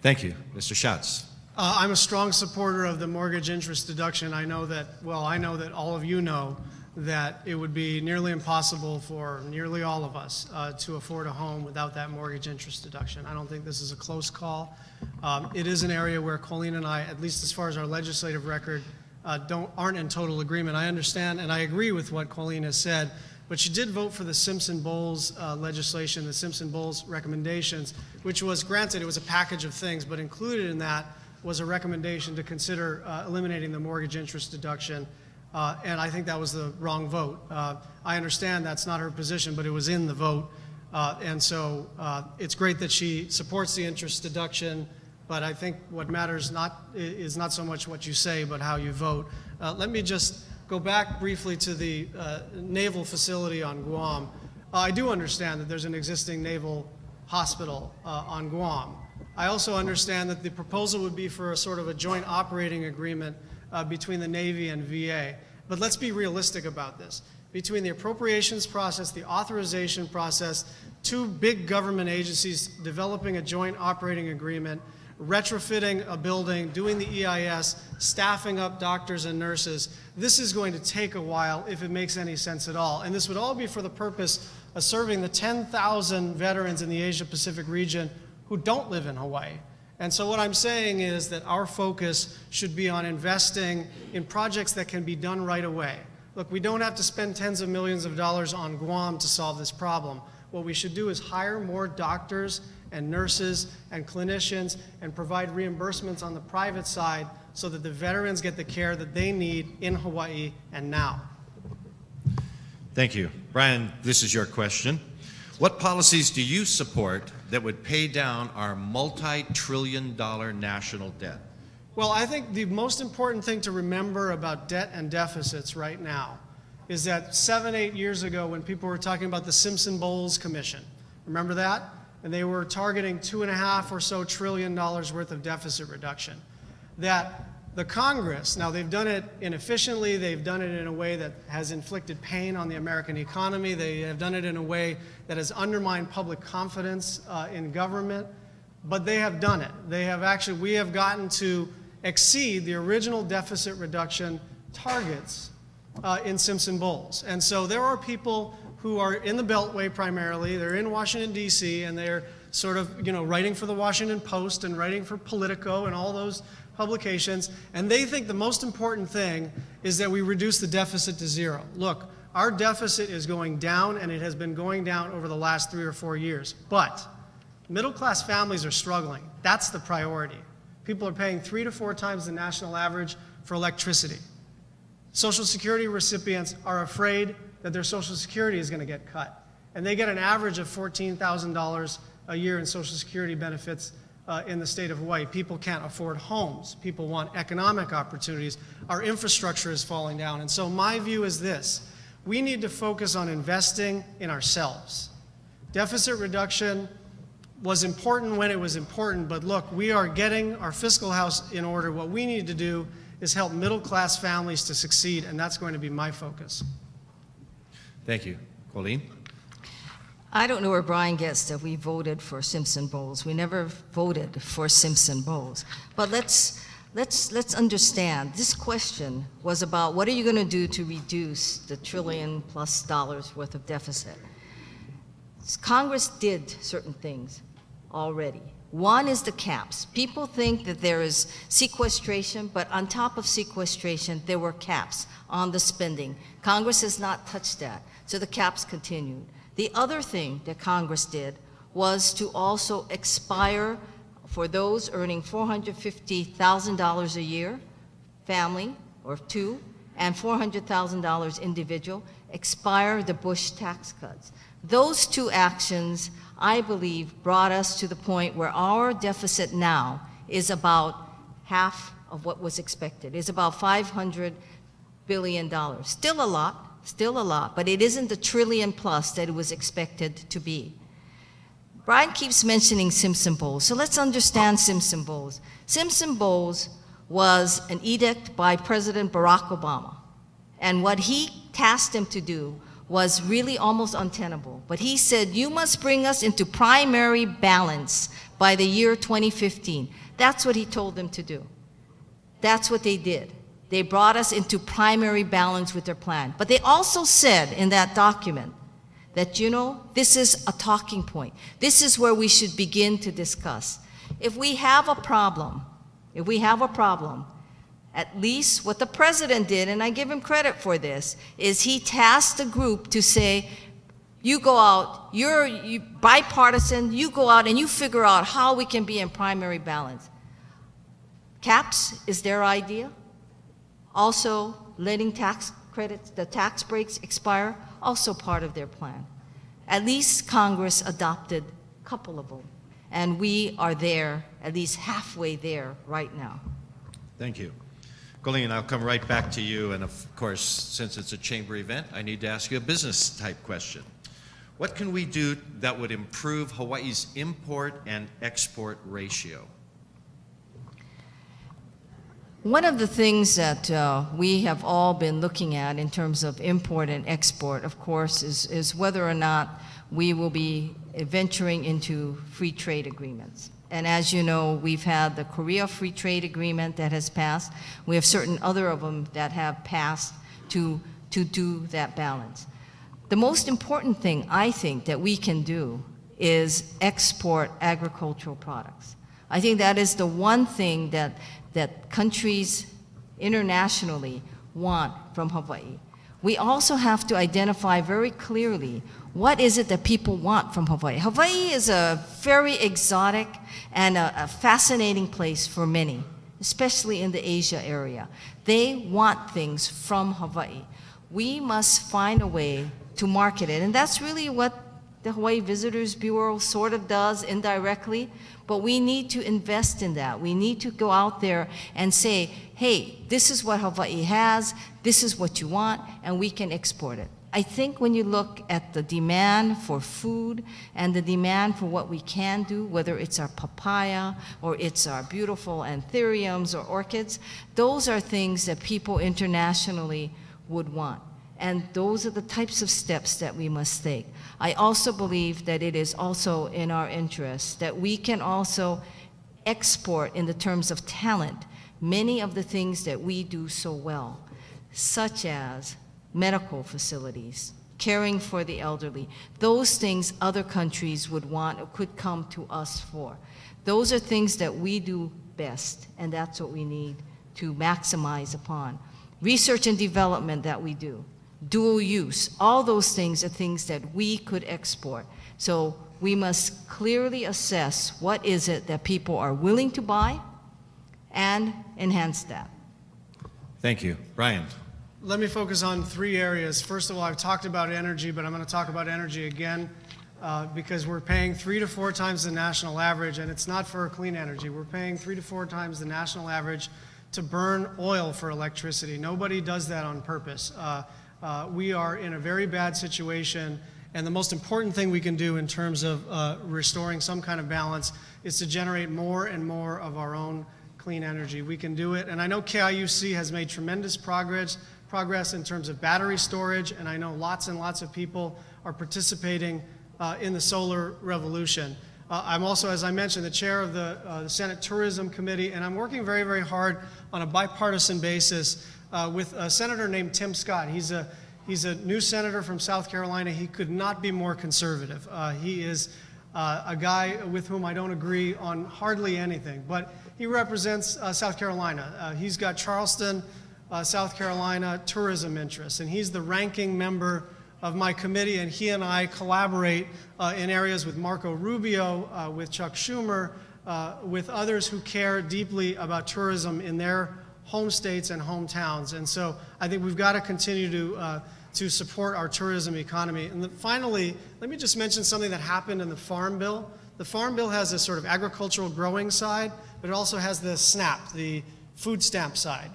Thank you. Mr. Schatz.
I'm a strong supporter of the mortgage interest deduction. I know that all of you know that it would be nearly impossible for nearly all of us to afford a home without that mortgage interest deduction. I don't think this is a close call. It is an area where Colleen and I, at least as far as our legislative record, aren't in total agreement. I understand and I agree with what Colleen has said, but she did vote for the Simpson-Bowles legislation, the Simpson-Bowles recommendations, which was, granted, it was a package of things, but included in that was a recommendation to consider eliminating the mortgage interest deduction, and I think that was the wrong vote. I understand that's not her position, but it was in the vote, and so it's great that she supports the interest deduction, but I think what matters is not so much what you say, but how you vote. Let me just go back briefly to the naval facility on Guam. I do understand that there's an existing naval hospital on Guam. I also understand that the proposal would be for a sort of a joint operating agreement between the Navy and VA. But let's be realistic about this. Between the appropriations process, the authorization process, two big government agencies developing a joint operating agreement, retrofitting a building, doing the EIS, staffing up doctors and nurses, this is going to take a while if it makes any sense at all. And this would all be for the purpose of serving the 10,000 veterans in the Asia-Pacific region who don't live in Hawaii. And so what I'm saying is that our focus should be on investing in projects that can be done right away. Look, we don't have to spend tens of millions of dollars on Guam to solve this problem. What we should do is hire more doctors and nurses and clinicians and provide reimbursements on the private side so that the veterans get the care that they need in Hawaii and now.
Thank you. Brian, this is your question. What policies do you support that would pay down our multi-trillion-dollar national debt?
Well, I think the most important thing to remember about debt and deficits right now is that 7, 8 years ago when people were talking about the Simpson-Bowles Commission, remember that? And they were targeting $2.5 or so trillion worth of deficit reduction. That the Congress, now they've done it inefficiently, they've done it in a way that has inflicted pain on the American economy, they have done it in a way that has undermined public confidence in government, but they have done it. They have actually, we have gotten to exceed the original deficit reduction targets in Simpson-Bowles. And so there are people who are in the Beltway primarily, they're in Washington, D.C., and they're sort of, writing for the Washington Post and writing for Politico and all those publications, and they think the most important thing is that we reduce the deficit to zero. Look, our deficit is going down, and it has been going down over the last 3 or 4 years, but middle-class families are struggling. That's the priority. People are paying 3 to 4 times the national average for electricity. Social Security recipients are afraid that their Social Security is going to get cut, and they get an average of $14,000 a year in Social Security benefits in the state of Hawaii. People can't afford homes. People want economic opportunities. Our infrastructure is falling down. And so my view is this. We need to focus on investing in ourselves. Deficit reduction was important when it was important, but look, we are getting our fiscal house in order. What we need to do is help middle-class families to succeed, and that's going to be my focus. Thank you.
Colleen?
I don't know where Brian gets that we voted for Simpson-Bowles. We never voted for Simpson-Bowles. But let's understand, this question was about what are you going to do to reduce the $1 trillion+ worth of deficit? Congress did certain things already. One is the caps. People think that there is sequestration, but on top of sequestration, there were caps on the spending. Congress has not touched that, so the caps continued. The other thing that Congress did was to also expire for those earning $450,000 a year, family or two, and $400,000 individual, expire the Bush tax cuts. Those two actions, I believe, brought us to the point where our deficit now is about half of what was expected. It's about $500 billion. Still a lot, but it isn't the $1 trillion+ that it was expected to be. Brian keeps mentioning Simpson-Bowles, so let's understand Simpson-Bowles. Simpson-Bowles was an edict by President Barack Obama, and what he tasked him to do was really almost untenable. But he said, you must bring us into primary balance by the year 2015. That's what he told them to do. That's what they did. They brought us into primary balance with their plan. But they also said in that document that, this is a talking point. This is where we should begin to discuss. If we have a problem, At least what the president did, and I give him credit for this, is he tasked a group to say, you go out, you bipartisan, you go out and you figure out how we can be in primary balance. Caps is their idea. Also, letting tax credits, the tax breaks expire, also part of their plan. At least Congress adopted a couple of them, and we are there, at least halfway there right now.
Thank you. Colleen, I'll come right back to you, and of course, since it's a chamber event, I need to ask you a business-type question. What can we do that would improve Hawaii's import and export ratio?
One of the things that we have all been looking at in terms of import and export, of course, is whether or not we will be venturing into free trade agreements. And as you know, we've had the Korea Free Trade Agreement that has passed. We have certain other of them that have passed to do that balance. The most important thing I think that we can do is export agricultural products. I think that is the one thing that countries internationally want from Hawaii. We also have to identify very clearly what is it that people want from Hawaii. Hawaii is a very exotic and a fascinating place for many, especially in the Asia area. They want things from Hawaii. We must find a way to market it, and that's really what the Hawaii Visitors Bureau sort of does indirectly, but we need to invest in that. We need to go out there and say, hey, this is what Hawaii has, this is what you want, and we can export it. I think when you look at the demand for food and the demand for what we can do, whether it's our papaya or it's our beautiful anthuriums or orchids, those are things that people internationally would want. And those are the types of steps that we must take. I also believe that it is also in our interest that we can also export in the terms of talent many of the things that we do so well, such as medical facilities, caring for the elderly. Those things other countries would want or could come to us for. Those are things that we do best, and that's what we need to maximize upon. Research and development that we do. Dual use, all those things are things that we could export. So we must clearly assess what is it that people are willing to buy and enhance that.
Thank you. Brian.
Let me focus on 3 areas. First of all, I've talked about energy, but I'm going to talk about energy again because we're paying 3 to 4 times the national average, and it's not for clean energy. We're paying 3 to 4 times the national average to burn oil for electricity. Nobody does that on purpose. We are in a very bad situation, and the most important thing we can do in terms of restoring some kind of balance is to generate more and more of our own clean energy. We can do it, and I know KIUC has made tremendous progress in terms of battery storage, and I know lots and lots of people are participating in the solar revolution. I'm also, as I mentioned, the chair of the Senate Tourism Committee, and I'm working very, very hard on a bipartisan basis with a senator named Tim Scott. He's a new senator from South Carolina. He could not be more conservative. He is a guy with whom I don't agree on hardly anything, but he represents South Carolina. He's got Charleston, South Carolina tourism interests, and he's the ranking member of my committee, and he and I collaborate in areas with Marco Rubio, with Chuck Schumer, with others who care deeply about tourism in their home states and hometowns. And so I think we've got to continue to support our tourism economy. And finally, let me just mention something that happened in the Farm Bill. The Farm Bill has a sort of agricultural growing side, but it also has the SNAP, the food stamp side.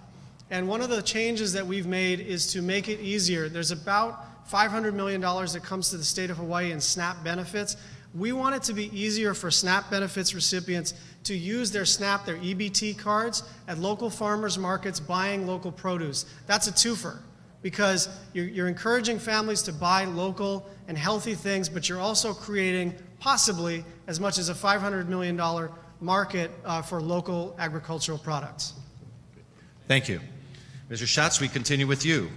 And one of the changes that we've made is to make it easier. There's about $500 million that comes to the state of Hawaii in SNAP benefits. We want it to be easier for SNAP benefits recipients to use their SNAP, their EBT cards, at local farmers markets buying local produce. That's a twofer, because you're encouraging families to buy local and healthy things, but you're also creating possibly as much as a $500 million market for local agricultural products.
Thank you. Mr. Schatz, we continue with you.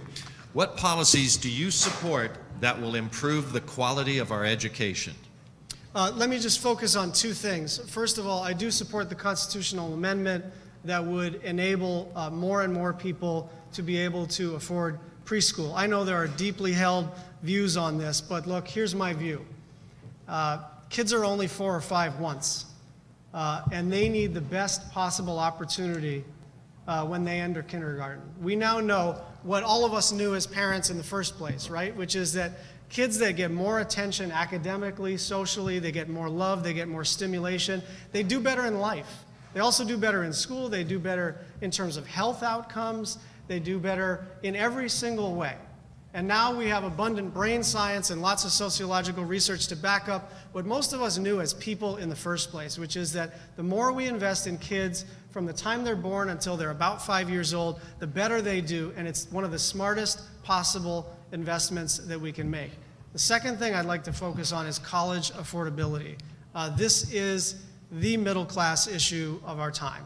What policies do you support that will improve the quality of our education?
Let me just focus on 2 things. First of all, I do support the constitutional amendment that would enable more and more people to be able to afford preschool. I know there are deeply held views on this, but look, here's my view. Kids are only 4 or 5 once, and they need the best possible opportunity when they enter kindergarten. We now know what all of us knew as parents in the first place, right? Which is that kids that get more attention academically, socially, they get more love, they get more stimulation, they do better in life. They also do better in school, they do better in terms of health outcomes, they do better in every single way. And now we have abundant brain science and lots of sociological research to back up what most of us knew as people in the first place, which is that the more we invest in kids from the time they're born until they're about 5 years old, the better they do, and it's one of the smartest possible investments that we can make. The second thing I'd like to focus on is college affordability. This is the middle class issue of our time.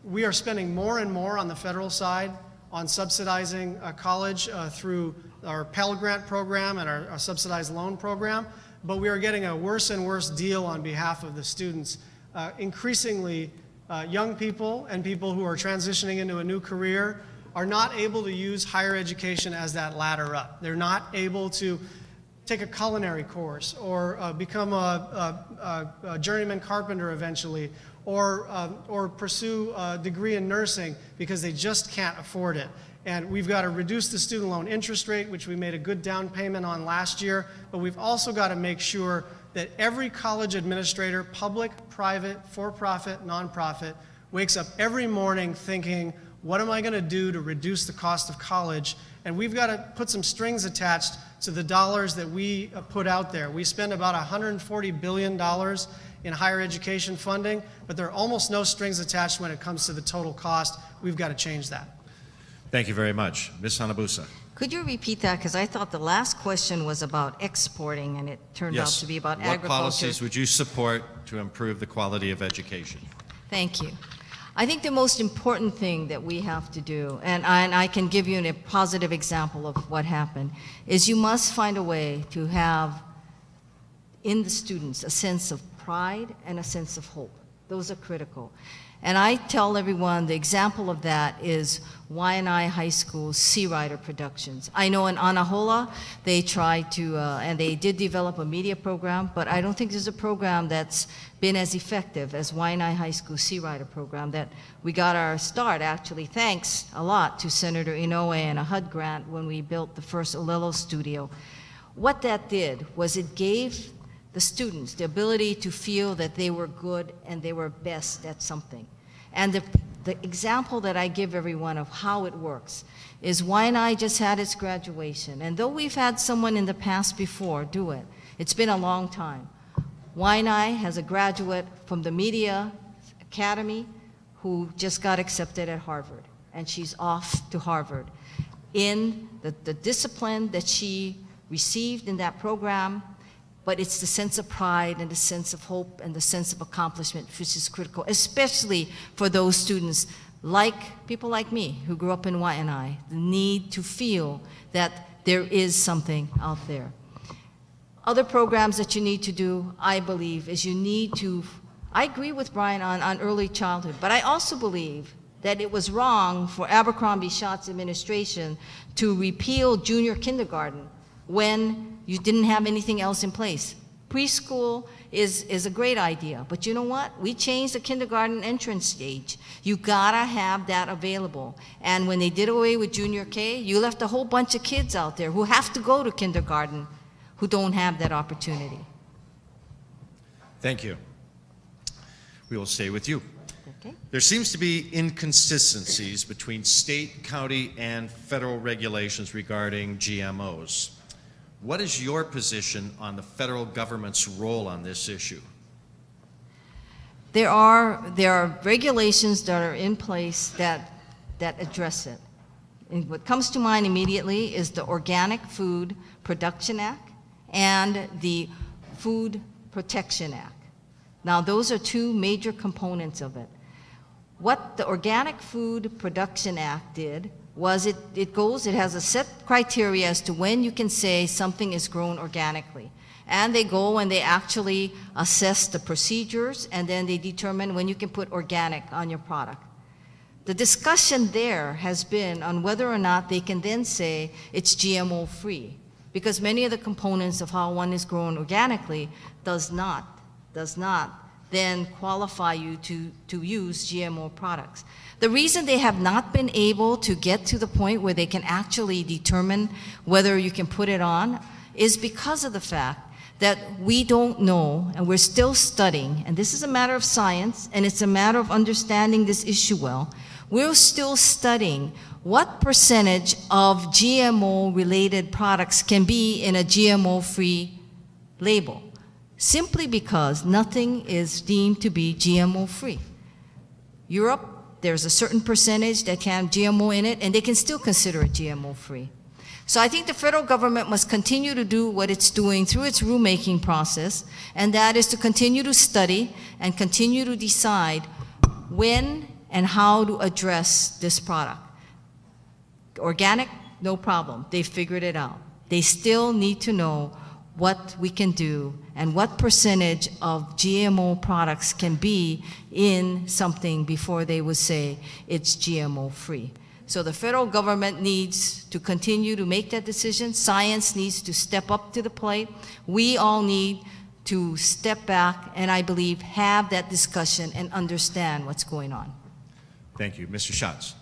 We are spending more and more on the federal side on subsidizing college through our Pell Grant program and our subsidized loan program, but we are getting a worse and worse deal on behalf of the students. Increasingly, young people and people who are transitioning into a new career are not able to use higher education as that ladder up. They're not able to take a culinary course or become a journeyman carpenter eventually, or pursue a degree in nursing because they just can't afford it. And we've got to reduce the student loan interest rate, which we made a good down payment on last year, but we've also got to make sure that every college administrator, public, private, for-profit, nonprofit, wakes up every morning thinking, what am I going to do to reduce the cost of college? And we've got to put some strings attached to the dollars that we put out there. We spend about $140 billion in higher education funding, but there are almost no strings attached when it comes to the total cost. We've got to change that.
Thank you very much. Ms. Hanabusa.
Could you repeat that? Because I thought the last question was about exporting, and it turned out to be about agriculture.
What policies would you support to improve the quality of education?
Thank you. I think the most important thing that we have to do, and I can give you a positive example of what happened, is you must find a way to have in the students a sense of pride and a sense of hope. Those are critical. And I tell everyone the example of that is Waianae High School's Sea Rider Productions. I know in Anahola they tried to, and they did develop a media program, but I don't think there's a program that's been as effective as Waianae High School Sea Rider program that we got our start, actually, thanks a lot to Senator Inoue and a HUD grant when we built the first Olelo studio. What that did was it gave the students the ability to feel that they were good and they were best at something. And the example that I give everyone of how it works is Waianae just had its graduation. And though we've had someone in the past before do it, it's been a long time. Waianae has a graduate from the Media Academy who just got accepted at Harvard. And she's off to Harvard. In the discipline that she received in that program, but it's the sense of pride and the sense of hope and the sense of accomplishment which is critical, especially for those students like people like me who grew up in Waianae, the need to feel that there is something out there. Other programs that you need to do, I believe, is you need to, I agree with Brian on early childhood, but I also believe that it was wrong for Abercrombie Schatz administration to repeal junior kindergarten when you didn't have anything else in place. Preschool is a great idea, but you know what? We changed the kindergarten entrance stage. You gotta have that available. And when they did away with junior K, you left a whole bunch of kids out there who have to go to kindergarten who don't have that opportunity.
Thank you. We will stay with you.
Okay.
There seems to be inconsistencies between state, county, and federal regulations regarding GMOs. What is your position on the federal government's role on this issue?
There are regulations that are in place that address it. And what comes to mind immediately is the Organic Food Production Act and the Food Protection Act. Now, those are two major components of it. What the Organic Food Production Act did was it has a set criteria as to when you can say something is grown organically. And they go and they actually assess the procedures, and then they determine when you can put organic on your product. The discussion there has been on whether or not they can then say it's GMO free, because many of the components of how one is grown organically does not then qualify you to use GMO products. The reason they have not been able to get to the point where they can actually determine whether you can put it on is because of the fact that we don't know, and we're still studying, and this is a matter of science, and it's a matter of understanding this issue well. We're still studying what percentage of GMO-related products can be in a GMO-free label, simply because nothing is deemed to be GMO-free. Europe, there's a certain percentage that can have GMO in it, and they can still consider it GMO-free. So I think the federal government must continue to do what it's doing through its rulemaking process, and that is to continue to study and continue to decide when and how to address this product. Organic, no problem. They figured it out. They still need to know what we can do and what percentage of GMO products can be in something before they would say it's GMO free. So the federal government needs to continue to make that decision. Science needs to step up to the plate. We all need to step back and, I believe, have that discussion and understand what's going on.
Thank you. Mr. Schatz.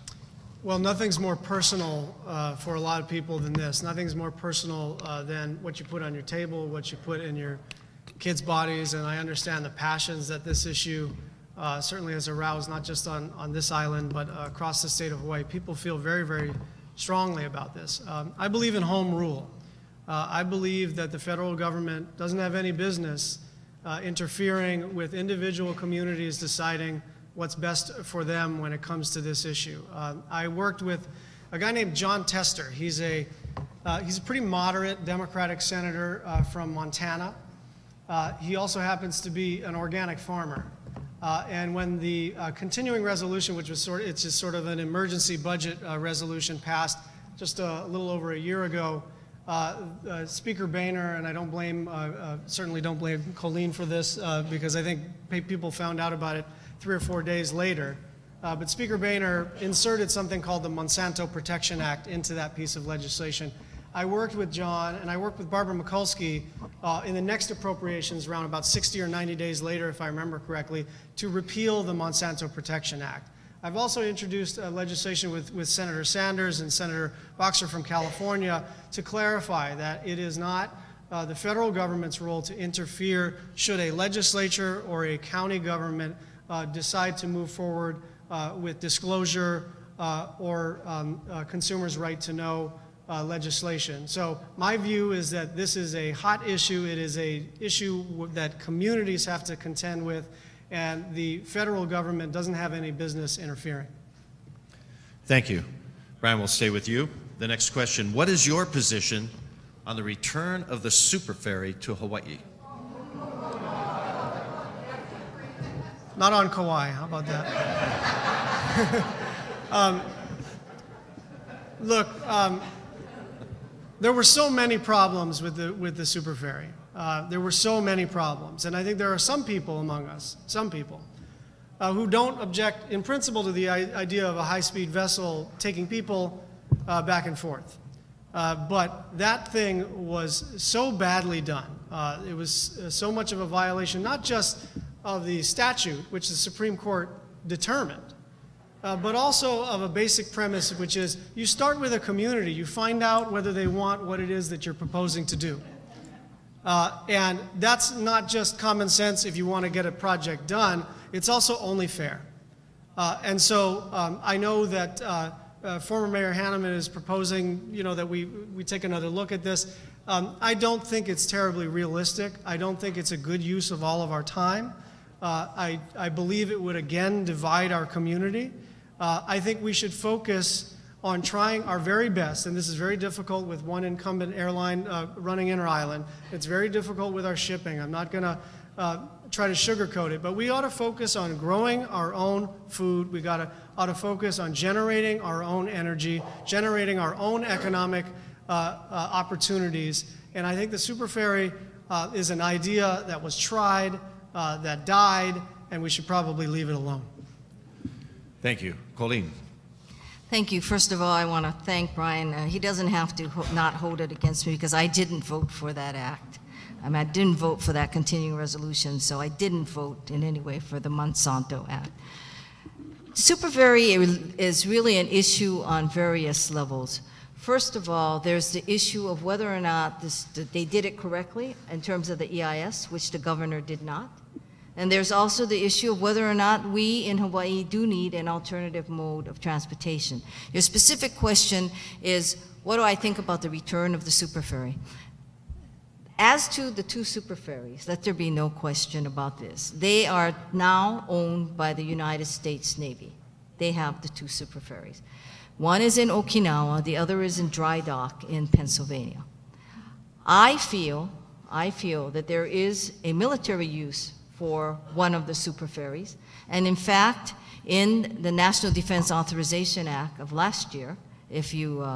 Well, nothing's more personal for a lot of people than this. Nothing's more personal than what you put on your table, what you put in your kids' bodies, and I understand the passions that this issue certainly has aroused, not just on this island, but across the state of Hawaii. People feel very, very strongly about this. I believe in home rule. I believe that the federal government doesn't have any business interfering with individual communities deciding what's best for them when it comes to this issue. I worked with a guy named John Tester. He's a pretty moderate Democratic senator from Montana. He also happens to be an organic farmer. And when the continuing resolution, which was it's just sort of an emergency budget resolution, passed just a little over a year ago, Speaker Boehner, and I don't blame, certainly don't blame Colleen for this, because I think people found out about it 3 or 4 days later. But Speaker Boehner inserted something called the Monsanto Protection Act into that piece of legislation. I worked with John, and I worked with Barbara Mikulski in the next appropriations round about 60 or 90 days later, if I remember correctly, to repeal the Monsanto Protection Act. I've also introduced legislation with Senator Sanders and Senator Boxer from California to clarify that it is not the federal government's role to interfere should a legislature or a county government decide to move forward with disclosure or consumers' right to know legislation. So my view is that this is a hot issue. It is an issue that communities have to contend with, and the federal government doesn't have any business interfering.
Thank you. Brian, we'll stay with you. The next question, what is your position on the return of the super ferry to Hawaii?
Not on Kauai, how about that? Look, there were so many problems with the super ferry. There were so many problems, and I think there are some people among us, who don't object in principle to the idea of a high-speed vessel taking people back and forth. But that thing was so badly done. It was so much of a violation, not just of the statute, which the Supreme Court determined, but also of a basic premise, which is you start with a community, you find out whether they want what it is that you're proposing to do. And that's not just common sense if you want to get a project done, it's also only fair. And so I know that former Mayor Hanneman is proposing, that we take another look at this. I don't think it's terribly realistic. I don't think it's a good use of all of our time. I believe it would again divide our community. I think we should focus on trying our very best, and this is very difficult with one incumbent airline running inter-island. It's very difficult with our shipping. I'm not going to try to sugarcoat it, but we ought to focus on growing our own food. We ought to focus on generating our own energy, generating our own economic opportunities. And I think the super ferry is an idea that was tried, that died, and we should probably leave it alone.
Thank you. Colleen.
Thank you. First of all, I want to thank Brian. He doesn't have to not hold it against me because I didn't vote for that act. I mean, I didn't vote for that continuing resolution, so I didn't vote in any way for the Monsanto Act. Super ferry is really an issue on various levels. First of all, there's the issue of whether or not they did it correctly in terms of the EIS, which the governor did not. And there's also the issue of whether or not we in Hawaii do need an alternative mode of transportation. Your specific question is, what do I think about the return of the super ferry? As to the two super ferries, let there be no question about this. They are now owned by the United States Navy. They have the two super ferries. One is in Okinawa, the other is in dry dock in Pennsylvania. I feel that there is a military use for one of the super ferries. And in fact, in the National Defense Authorization Act of last year, if you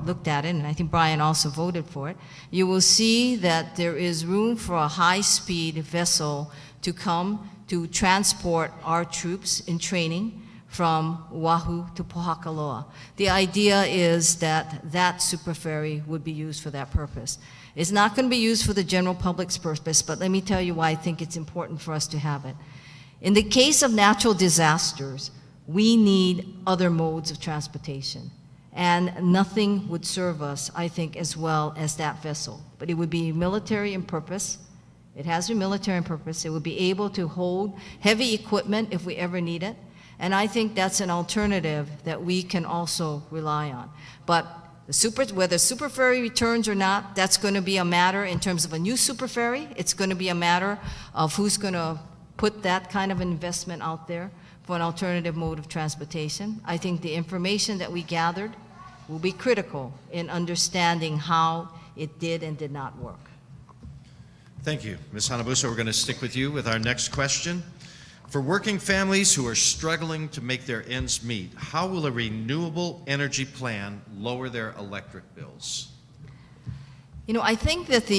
looked at it, and I think Brian also voted for it, you will see that there is room for a high-speed vessel to come to transport our troops in training from Oahu to Pohakaloa. The idea is that that super ferry would be used for that purpose. It's not going to be used for the general public's purpose, but let me tell you why I think it's important for us to have it. In the case of natural disasters, we need other modes of transportation. And nothing would serve us, I think, as well as that vessel. But it would be military in purpose. It has a military in purpose. It would be able to hold heavy equipment if we ever need it. And I think that's an alternative that we can also rely on. But whether super ferry returns or not, that's going to be a matter in terms of a new super ferry. It's going to be a matter of who's going to put that kind of investment out there for an alternative mode of transportation. I think the information that we gathered will be critical in understanding how it did and did not work.
Thank you. Ms. Hanabusa, we're going to stick with you with our next question. For working families who are struggling to make their ends meet, how will a renewable energy plan lower their electric bills?
You know, I think that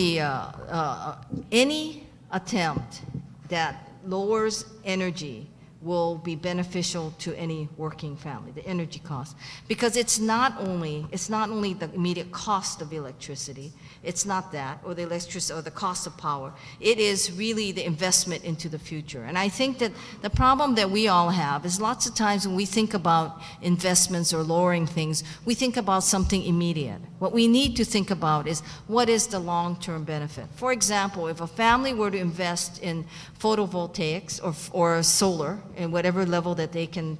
any attempt that lowers energy will be beneficial to any working family, the energy cost. Because it's not only the immediate cost of electricity, it's not that, or the electricity, or the cost of power. It is really the investment into the future. And I think that the problem that we all have is lots of times when we think about investments or lowering things, we think about something immediate. What we need to think about is what is the long-term benefit. For example, if a family were to invest in photovoltaics or solar in whatever level that they can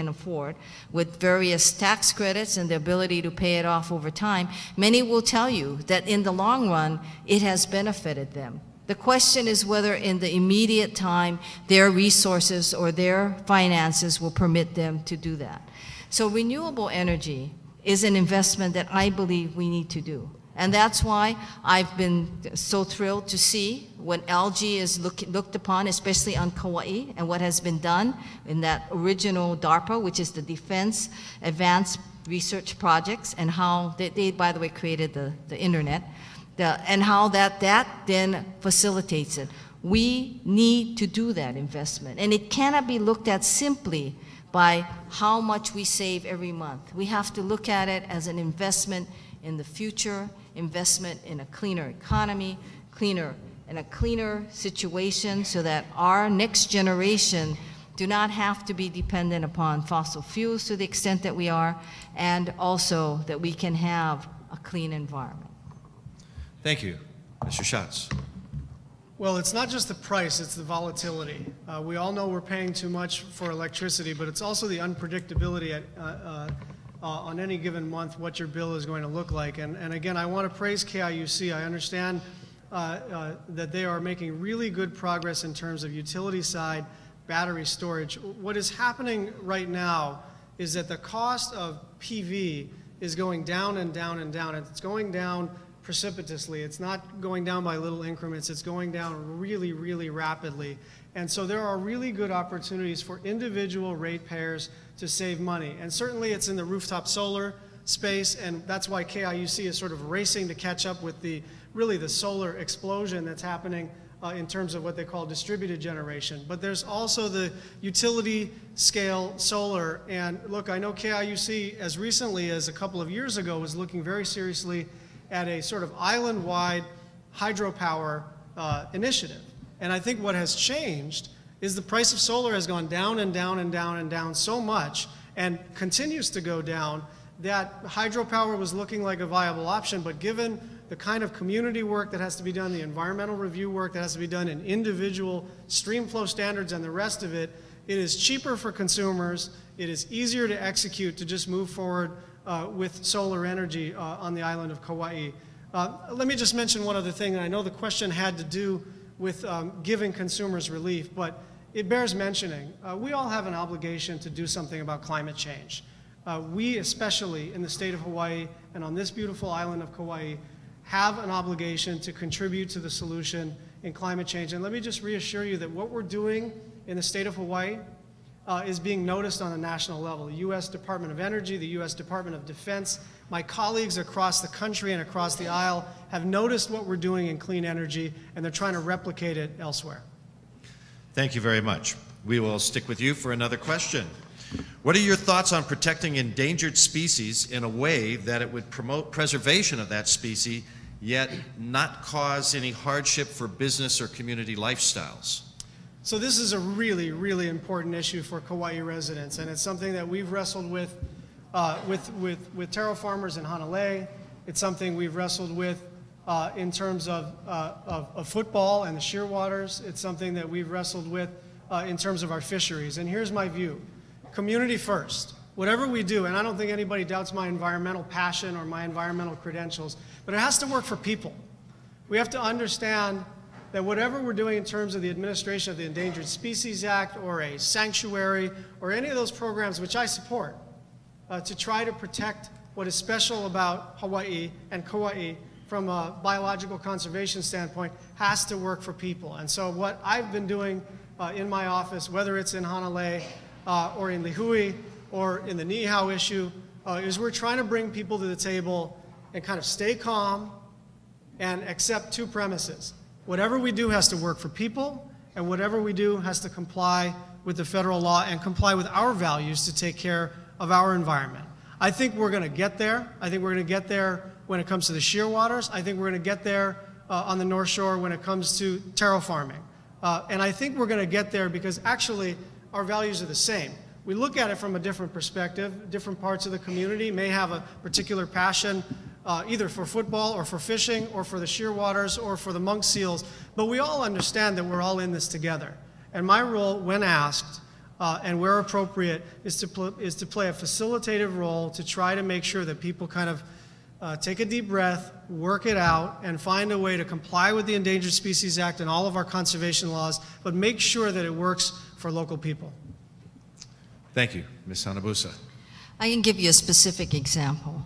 afford, with various tax credits and the ability to pay it off over time, many will tell you that in the long run, it has benefited them. The question is whether in the immediate time, their resources or their finances will permit them to do that. So renewable energy is an investment that I believe we need to do. And that's why I've been so thrilled to see when algae is looked upon, especially on Kauai, and what has been done in that original DARPA, which is the Defense Advanced Research Projects, and how they by the way, created the internet, and how that then facilitates it. We need to do that investment. And it cannot be looked at simply by how much we save every month. We have to look at it as an investment in the future, investment in a cleaner economy, in a cleaner situation so that our next generation do not have to be dependent upon fossil fuels to the extent that we are, and also that we can have a clean environment.
Thank you. Mr. Schatz.
Well, it's not just the price, it's the volatility. We all know we're paying too much for electricity, but it's also the unpredictability on any given month what your bill is going to look like. And again, I want to praise KIUC. I understand that they are making really good progress in terms of utility side battery storage. What is happening right now is that the cost of PV is going down and down and down. It's going down precipitously. It's not going down by little increments. It's going down really, really rapidly. And so there are really good opportunities for individual ratepayers to save money. And certainly it's in the rooftop solar space, and that's why KIUC is sort of racing to catch up with really the solar explosion that's happening in terms of what they call distributed generation. But there's also the utility scale solar. And look, I know KIUC, as recently as a couple of years ago, was looking very seriously at a sort of island-wide hydropower initiative. And I think what has changed is the price of solar has gone down and down and down and down so much, and continues to go down, that hydropower was looking like a viable option. But given the kind of community work that has to be done, the environmental review work that has to be done in individual stream flow standards and the rest of it, it is cheaper for consumers, it is easier to execute to just move forward with solar energy on the island of Kauai. Let me just mention one other thing, and I know the question had to do with giving consumers relief, but it bears mentioning. We all have an obligation to do something about climate change. We, especially in the state of Hawaii and on this beautiful island of Kauai, have an obligation to contribute to the solution in climate change. And let me just reassure you that what we're doing in the state of Hawaii is being noticed on a national level. The U.S. Department of Energy, the U.S. Department of Defense, my colleagues across the country and across the aisle have noticed what we're doing in clean energy, and they're trying to replicate it elsewhere.
Thank you very much. We will stick with you for another question. What are your thoughts on protecting endangered species in a way that it would promote preservation of that species, yet not cause any hardship for business or community lifestyles?
So this is a really, really important issue for Kauai residents, and it's something that we've wrestled with taro farmers in Hanalei. It's something we've wrestled with in terms of football and the shearwaters. It's something that we've wrestled with in terms of our fisheries. And here's my view. Community first. Whatever we do, and I don't think anybody doubts my environmental passion or my environmental credentials, but it has to work for people. We have to understand that whatever we're doing in terms of the administration of the Endangered Species Act or a sanctuary or any of those programs which I support to try to protect what is special about Hawaii and Kauai from a biological conservation standpoint has to work for people. And so what I've been doing in my office, whether it's in Hanalei or in Lihui or in the Nihau issue, is we're trying to bring people to the table and kind of stay calm and accept two premises. Whatever we do has to work for people, and whatever we do has to comply with the federal law and comply with our values to take care of our environment. I think we're going to get there. I think we're going to get there when it comes to the shearwaters. I think we're going to get there on the North Shore when it comes to taro farming. And I think we're going to get there because actually our values are the same. We look at it from a different perspective. Different parts of the community may have a particular passion either for football or for fishing or for the shearwaters or for the monk seals, but we all understand that we're all in this together. And my role, when asked and where appropriate, is to play a facilitative role to try to make sure that people kind of take a deep breath, work it out, and find a way to comply with the Endangered Species Act and all of our conservation laws, but make sure that it works for local people.
Thank you. Ms. Hanabusa.
I can give you a specific example.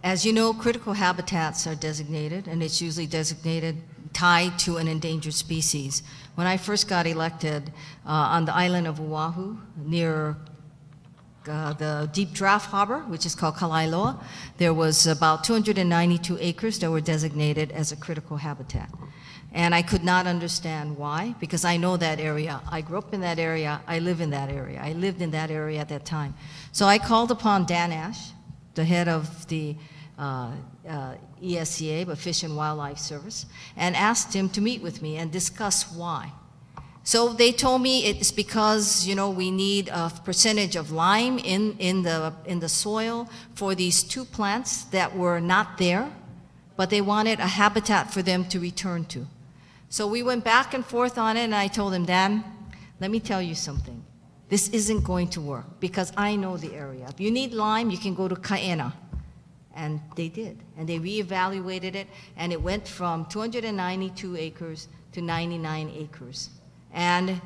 As you know, critical habitats are designated, and it's usually designated tied to an endangered species. When I first got elected on the island of Oahu, near the Deep Draft Harbor, which is called Kalailoa, there was about 292 acres that were designated as a critical habitat. And I could not understand why, because I know that area. I grew up in that area. I live in that area. I lived in that area at that time. So I called upon Dan Ash, the head of the ESCA, but Fish and Wildlife Service, and asked him to meet with me and discuss why. So they told me it's because, you know, we need a percentage of lime in the soil for these two plants that were not there, but they wanted a habitat for them to return to. So we went back and forth on it, and I told him, Dan, let me tell you something. This isn't going to work because I know the area. If you need lime, you can go to Kaena. And they did. And they reevaluated it, and it went from 292 acres to 99 acres. And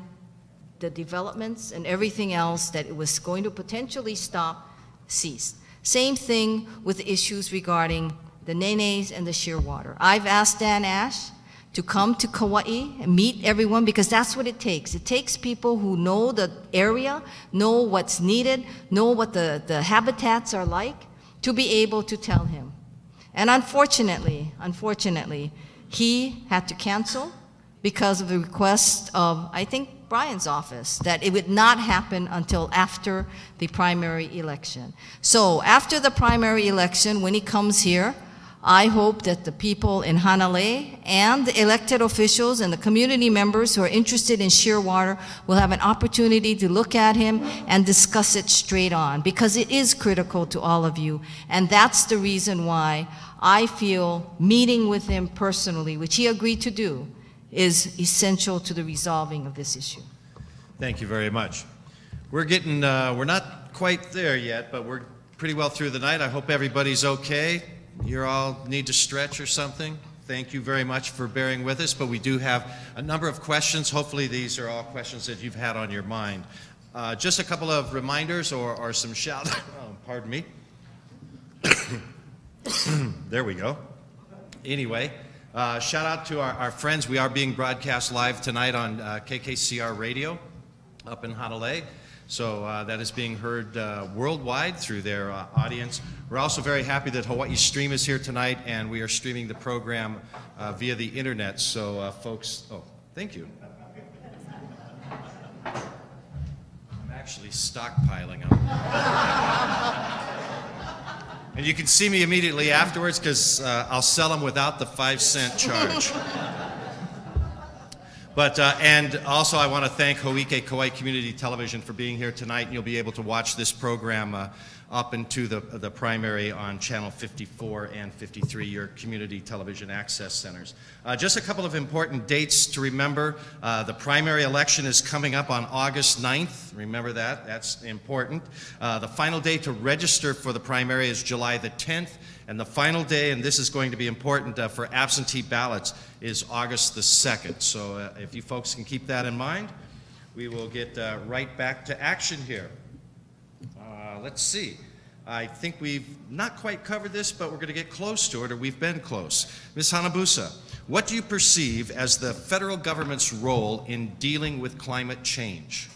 the developments and everything else that it was going to potentially stop ceased. Same thing with the issues regarding the nenes and the shearwater. I've asked Dan Ash to come to Kauai and meet everyone because that's what it takes. It takes people who know the area, know what's needed, know what the habitats are like, to be able to tell him. And unfortunately, he had to cancel because of the request of, I think, Brian's office, that it would not happen until after the primary election. So after the primary election, when he comes here, I hope that the people in Hanalei and the elected officials and the community members who are interested in Shearwater will have an opportunity to look at him and discuss it straight on, because it is critical to all of you. And that's the reason why I feel meeting with him personally, which he agreed to do, is essential to the resolving of this issue.
Thank you very much. We're not quite there yet, but we're pretty well through the night. I hope everybody's okay. You all need to stretch or something. Thank you very much for bearing with us, but we do have a number of questions. Hopefully these are all questions that you've had on your mind. Just a couple of reminders or some shout, pardon me. There we go. Anyway, shout out to our friends. We are being broadcast live tonight on KKCR Radio up in Hanalei. So that is being heard worldwide through their audience. We're also very happy that Hawaii Stream is here tonight, and we are streaming the program via the internet. So folks, oh, thank you. I'm actually stockpiling them. And you can see me immediately afterwards, because I'll sell them without the 5-cent charge. But, and also I want to thank Ho'ike Kauai Community Television for being here tonight. You'll be able to watch this program up into the primary on Channel 54 and 53, your community television access centers. Just a couple of important dates to remember. The primary election is coming up on August 9th. Remember that, that's important. The final day to register for the primary is July the 10th. And the final day, and this is going to be important for absentee ballots, is August the 2nd. So if you folks can keep that in mind, we will get right back to action here. Let's see. I think we've not quite covered this, but we're going to get close to it, or we've been close. Ms. Hanabusa, what do you perceive as the federal government's role in dealing with climate change?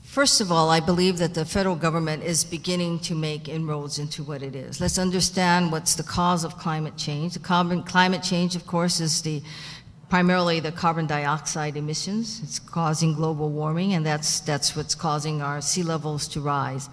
First of all, I believe that the federal government is beginning to make inroads into what it is. Let's understand what's the cause of climate change. Climate change, of course, is primarily the carbon dioxide emissions. It's causing global warming, and that's what's causing our sea levels to rise.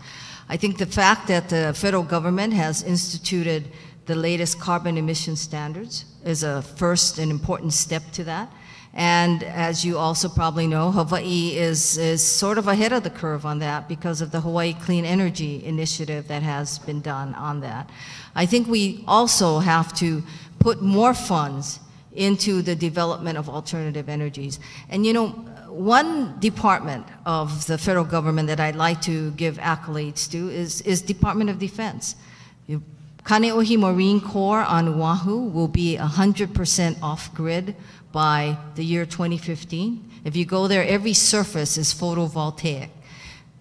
I think the fact that the federal government has instituted the latest carbon emission standards is a first and important step to that. And as you also probably know, Hawaii is sort of ahead of the curve on that because of the Hawaii Clean Energy Initiative that has been done on that. I think we also have to put more funds into the development of alternative energies. And you know, one department of the federal government that I'd like to give accolades to is Department of Defense. Kaneohe Marine Corps on Oahu will be 100% off-grid by the year 2015. If you go there, every surface is photovoltaic.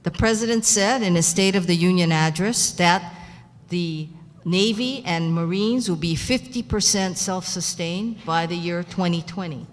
The President said in his State of the Union address that the Navy and Marines will be 50% self-sustained by the year 2020.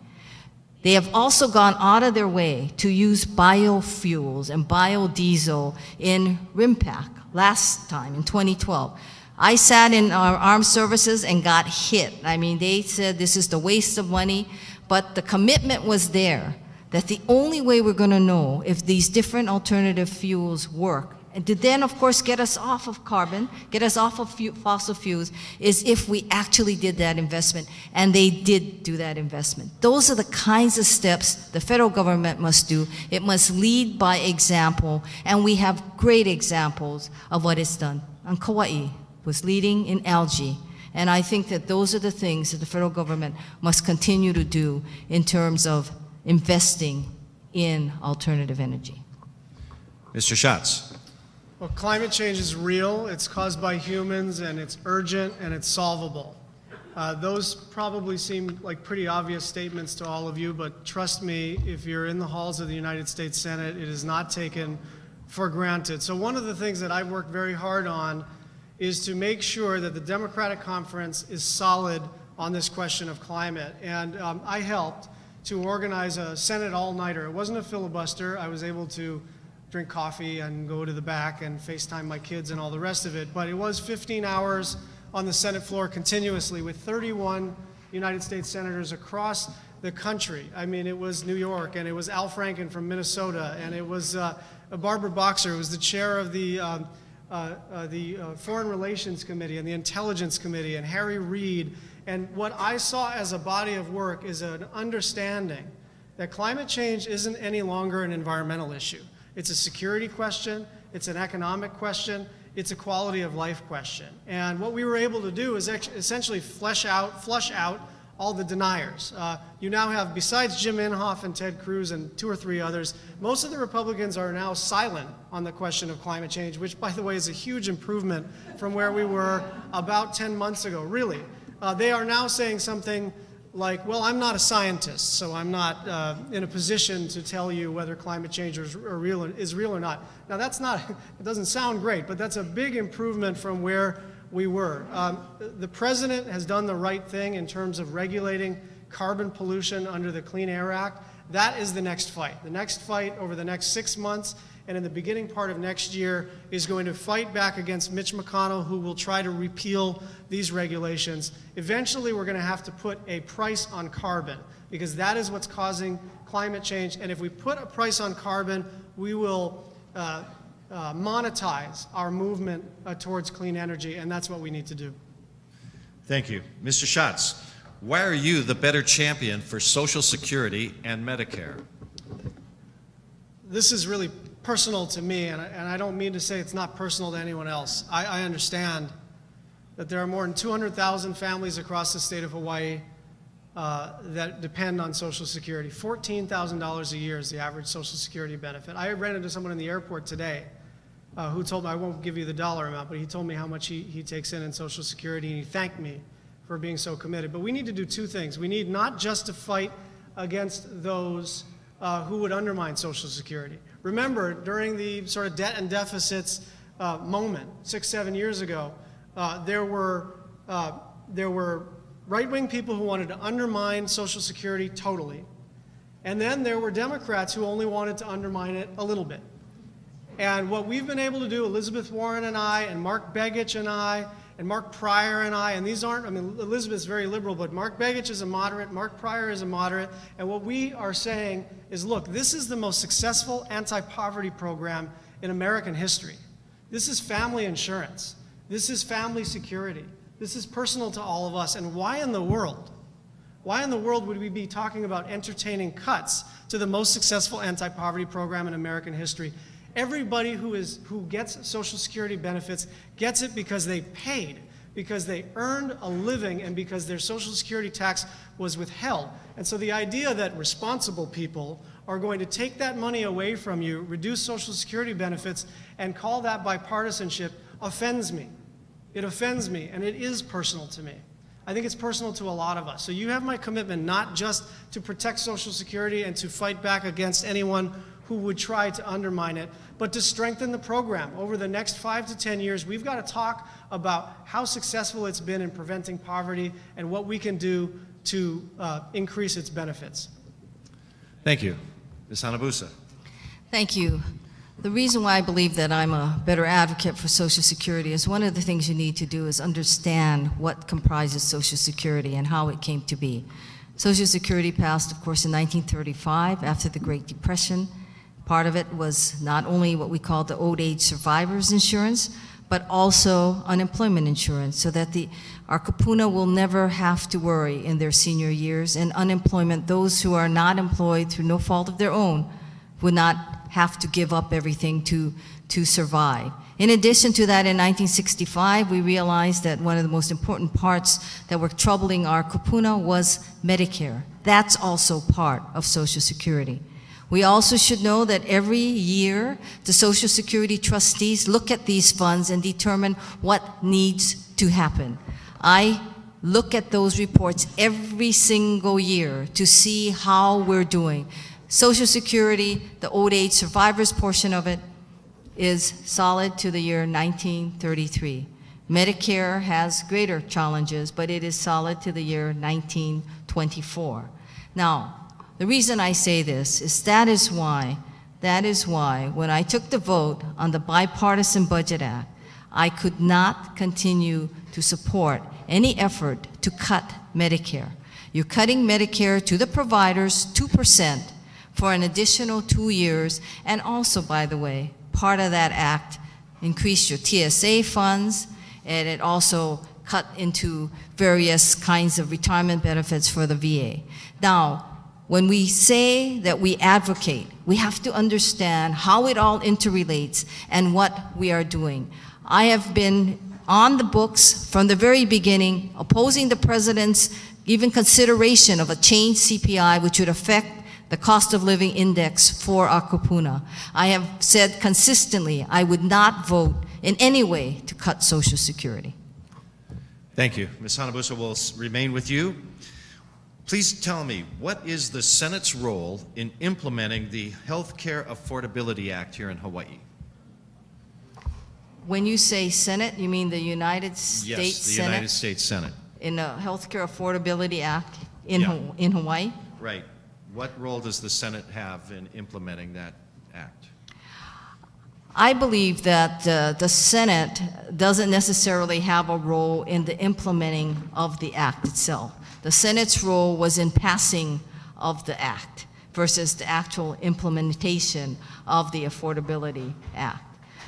They have also gone out of their way to use biofuels and biodiesel in RIMPAC last time in 2012. I sat in our armed services and got hit. I mean, they said this is the waste of money, but the commitment was there that the only way we're going to know if these different alternative fuels work, and to then, of course, get us off of carbon, get us off of fossil fuels, is if we actually did that investment, and they did do that investment. Those are the kinds of steps the federal government must do. It must lead by example, and we have great examples of what it's done. On Kauai was leading in algae, and I think that those are the things that the federal government must continue to do in terms of investing in alternative energy.
Mr. Schatz.
Well, climate change is real, it's caused by humans, and it's urgent, and it's solvable. Those probably seem like pretty obvious statements to all of you, but trust me, if you're in the halls of the United States Senate, it is not taken for granted. So one of the things that I've worked very hard on is to make sure that the Democratic Conference is solid on this question of climate. And I helped to organize a Senate all-nighter. It wasn't a filibuster. I was able to drink coffee and go to the back and FaceTime my kids and all the rest of it. But it was 15 hours on the Senate floor continuously with 31 United States senators across the country. I mean, it was New York, and it was Al Franken from Minnesota, and it was Barbara Boxer, who was the chair of the Foreign Relations Committee and the Intelligence Committee, and Harry Reid. And what I saw as a body of work is an understanding that climate change isn't any longer an environmental issue. It's a security question, it's an economic question, it's a quality of life question. And what we were able to do is essentially flush out all the deniers. You now have, besides Jim Inhofe and Ted Cruz and 2 or 3 others, most of the Republicans are now silent on the question of climate change, which, by the way, is a huge improvement from where we were about 10 months ago, really. They are now saying something like, well, I'm not a scientist, so I'm not in a position to tell you whether climate change is real or not. Now, that's not, it doesn't sound great, but that's a big improvement from where we were. The president has done the right thing in terms of regulating carbon pollution under the Clean Air Act. That is the next fight. The next fight over the next 6 months and in the beginning part of next year is going to fight back against Mitch McConnell, who will try to repeal these regulations. Eventually, we're going to have to put a price on carbon, because that is what's causing climate change. And if we put a price on carbon, we will monetize our movement towards clean energy, and that's what we need to do.
Thank you. Mr. Schatz, why are you the better champion for Social Security and Medicare?
This is really personal to me, and I don't mean to say it's not personal to anyone else. I understand that there are more than 200,000 families across the state of Hawaii that depend on Social Security. $14,000 a year is the average Social Security benefit. I ran into someone in the airport today who told me, I won't give you the dollar amount, but he told me how much he takes in Social Security, and he thanked me for being so committed. But we need to do 2 things. We need not just to fight against those who would undermine Social Security. Remember, during the sort of debt and deficits moment 6-7 years ago, there were right-wing people who wanted to undermine Social Security totally, and then there were Democrats who only wanted to undermine it a little bit. And what we've been able to do, Elizabeth Warren and I, and Mark Begich and I, and Mark Pryor and I, and these aren't, I mean, Elizabeth's very liberal, but Mark Begich is a moderate, Mark Pryor is a moderate, and what we are saying is, look, this is the most successful anti-poverty program in American history. This is family insurance. This is family security. This is personal to all of us, and why in the world would we be talking about entertaining cuts to the most successful anti-poverty program in American history? Everybody who gets Social Security benefits gets it because they paid, because they earned a living, and because their Social Security tax was withheld. And so the idea that responsible people are going to take that money away from you, reduce Social Security benefits, and call that bipartisanship offends me. It offends me, and it is personal to me. I think it's personal to a lot of us. So you have my commitment not just to protect Social Security and to fight back against anyone who would try to undermine it, but to strengthen the program. Over the next 5 to 10 years, we've got to talk about how successful it's been in preventing poverty and what we can do to increase its benefits.
Thank you. Ms. Hanabusa.
Thank you. The reason why I believe that I'm a better advocate for Social Security is one of the things you need to do is understand what comprises Social Security and how it came to be. Social Security passed, of course, in 1935 after the Great Depression. Part of it was not only what we call the old age survivors insurance, but also unemployment insurance, so that our kupuna will never have to worry in their senior years. And unemployment, those who are not employed through no fault of their own, would not have to give up everything to survive. In addition to that, in 1965, we realized that one of the most important parts that were troubling our kupuna was Medicare. That's also part of Social Security. We also should know that every year, the Social Security trustees look at these funds and determine what needs to happen. I look at those reports every single year to see how we're doing. Social Security, the old age survivors portion of it, is solid to the year 1933. Medicare has greater challenges, but it is solid to the year 1924. Now, the reason I say this is that is why That is why, when I took the vote on the Bipartisan Budget Act, I could not continue to support any effort to cut Medicare. You're cutting Medicare to the providers 2% for an additional 2 years, and also, by the way, part of that act increased your TSA funds, and it also cut into various kinds of retirement benefits for the VA. Now, when we say that we advocate, we have to understand how it all interrelates and what we are doing. I have been on the books from the very beginning, opposing the president's even consideration of a changed CPI, which would affect the cost of living index for our kupuna. I have said consistently I would not vote in any way to cut Social Security.
Thank you. Ms. Hanabusa will remain with you. Please tell me, what is the Senate's role in implementing the Healthcare Affordability Act here in Hawaii?
When you say Senate, you mean the United States Senate?
Yes, the United States Senate.
In the Healthcare Affordability Act in,
Yeah.
in Hawaii?
Right. What role does the Senate have in implementing that act?
I believe that the Senate doesn't necessarily have a role in the implementing of the act itself. The Senate's role was in passing of the act versus the actual implementation of the Affordability Act.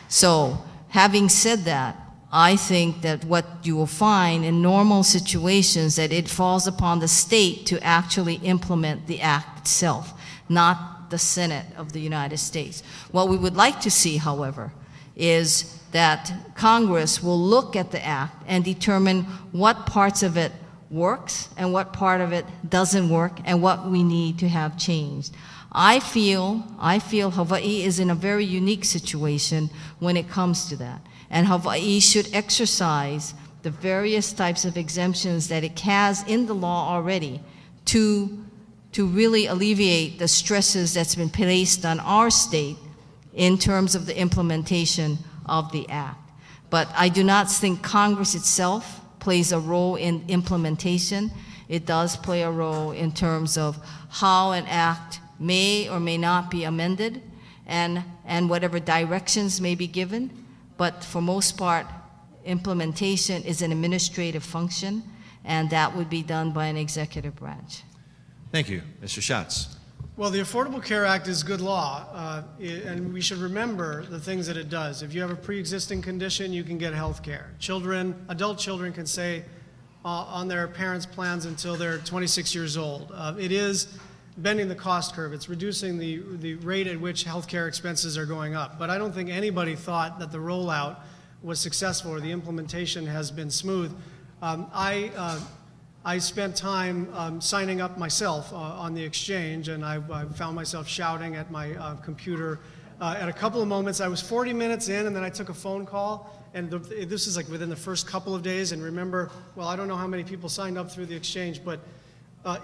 So, having said that, I think that what you will find in normal situations that it falls upon the state to actually implement the act itself, not the Senate of the United States. What we would like to see, however, is that Congress will look at the act and determine what parts of it works and what part of it doesn't work and what we need to have changed. I feel Hawaii is in a very unique situation when it comes to that. And Hawaii should exercise the various types of exemptions that it has in the law already to really alleviate the stresses that's been placed on our state in terms of the implementation of the act. But I do not think Congress itself plays a role in implementation. It does play a role in terms of how an act may or may not be amended and whatever directions may be given. But for most part, implementation is an administrative function, and that would be done by an executive branch.
Thank you. Mr. Schatz.
Well, the Affordable Care Act is good law, and we should remember the things that it does. If you have a pre-existing condition, you can get health care. Adult children can stay on their parents' plans until they're 26 years old. It is bending the cost curve. It's reducing the rate at which healthcare expenses are going up. But I don't think anybody thought that the rollout was successful or the implementation has been smooth. I spent time signing up myself on the exchange, and I found myself shouting at my computer. At a couple of moments, I was 40 minutes in, and then I took a phone call. And this is like within the first couple of days. And remember, well, I don't know how many people signed up through the exchange, but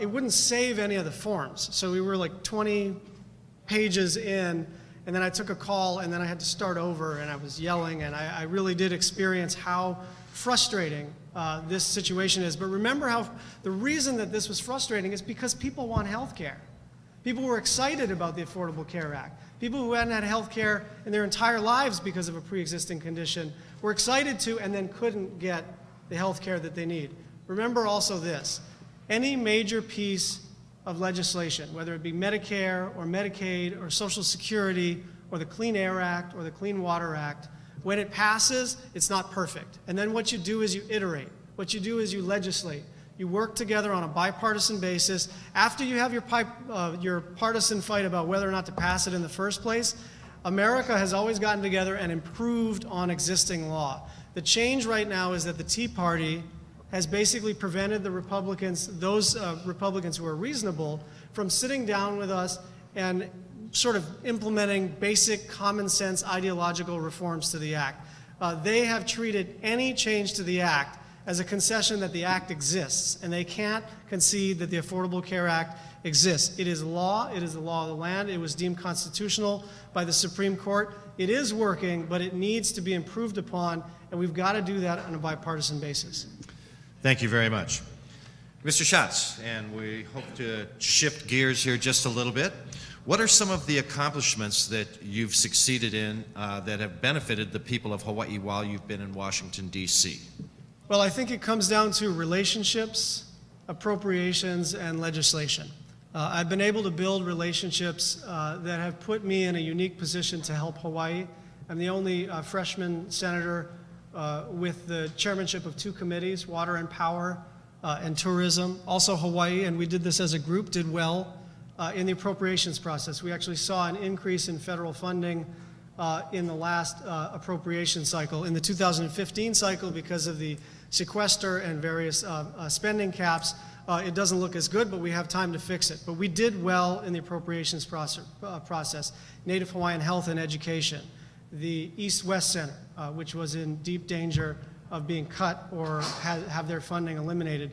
it wouldn't save any of the forms. So we were like 20 pages in, and then I took a call, and then I had to start over, and I was yelling, and I really did experience how frustrating this situation is. But remember how the reason that this was frustrating is because people want health care. People were excited about the Affordable Care Act. People who hadn't had health care in their entire lives because of a pre-existing condition were excited to and then couldn't get the health care that they need. Remember also this. Any major piece of legislation, whether it be Medicare or Medicaid or Social Security or the Clean Air Act or the Clean Water Act, when it passes, it's not perfect. And then what you do is you iterate. What you do is you legislate. You work together on a bipartisan basis. After you have your partisan fight about whether or not to pass it in the first place, America has always gotten together and improved on existing law. The change right now is that the Tea Party has basically prevented the Republicans, those Republicans who are reasonable, from sitting down with us and sort of implementing basic common sense ideological reforms to the act. They have treated any change to the act as a concession that the act exists, and they can't concede that the Affordable Care Act exists. It is law. It is the law of the land. It was deemed constitutional by the Supreme Court. It is working, but it needs to be improved upon, and we've got to do that on a bipartisan basis.
Thank you very much. Mr. Schatz, and we hope to shift gears here just a little bit. What are some of the accomplishments that you've succeeded in that have benefited the people of Hawaii while you've been in Washington, D.C.?
Well, I think it comes down to relationships, appropriations, and legislation. I've been able to build relationships that have put me in a unique position to help Hawaii. I'm the only freshman senator with the chairmanship of 2 committees, Water and Power and Tourism. Also Hawaii, and we did this as a group, did well in the appropriations process. We actually saw an increase in federal funding in the last appropriation cycle. In the 2015 cycle, because of the sequester and various spending caps, it doesn't look as good, but we have time to fix it. But we did well in the appropriations process. Native Hawaiian health and education, the East-West Center, which was in deep danger of being cut or have their funding eliminated.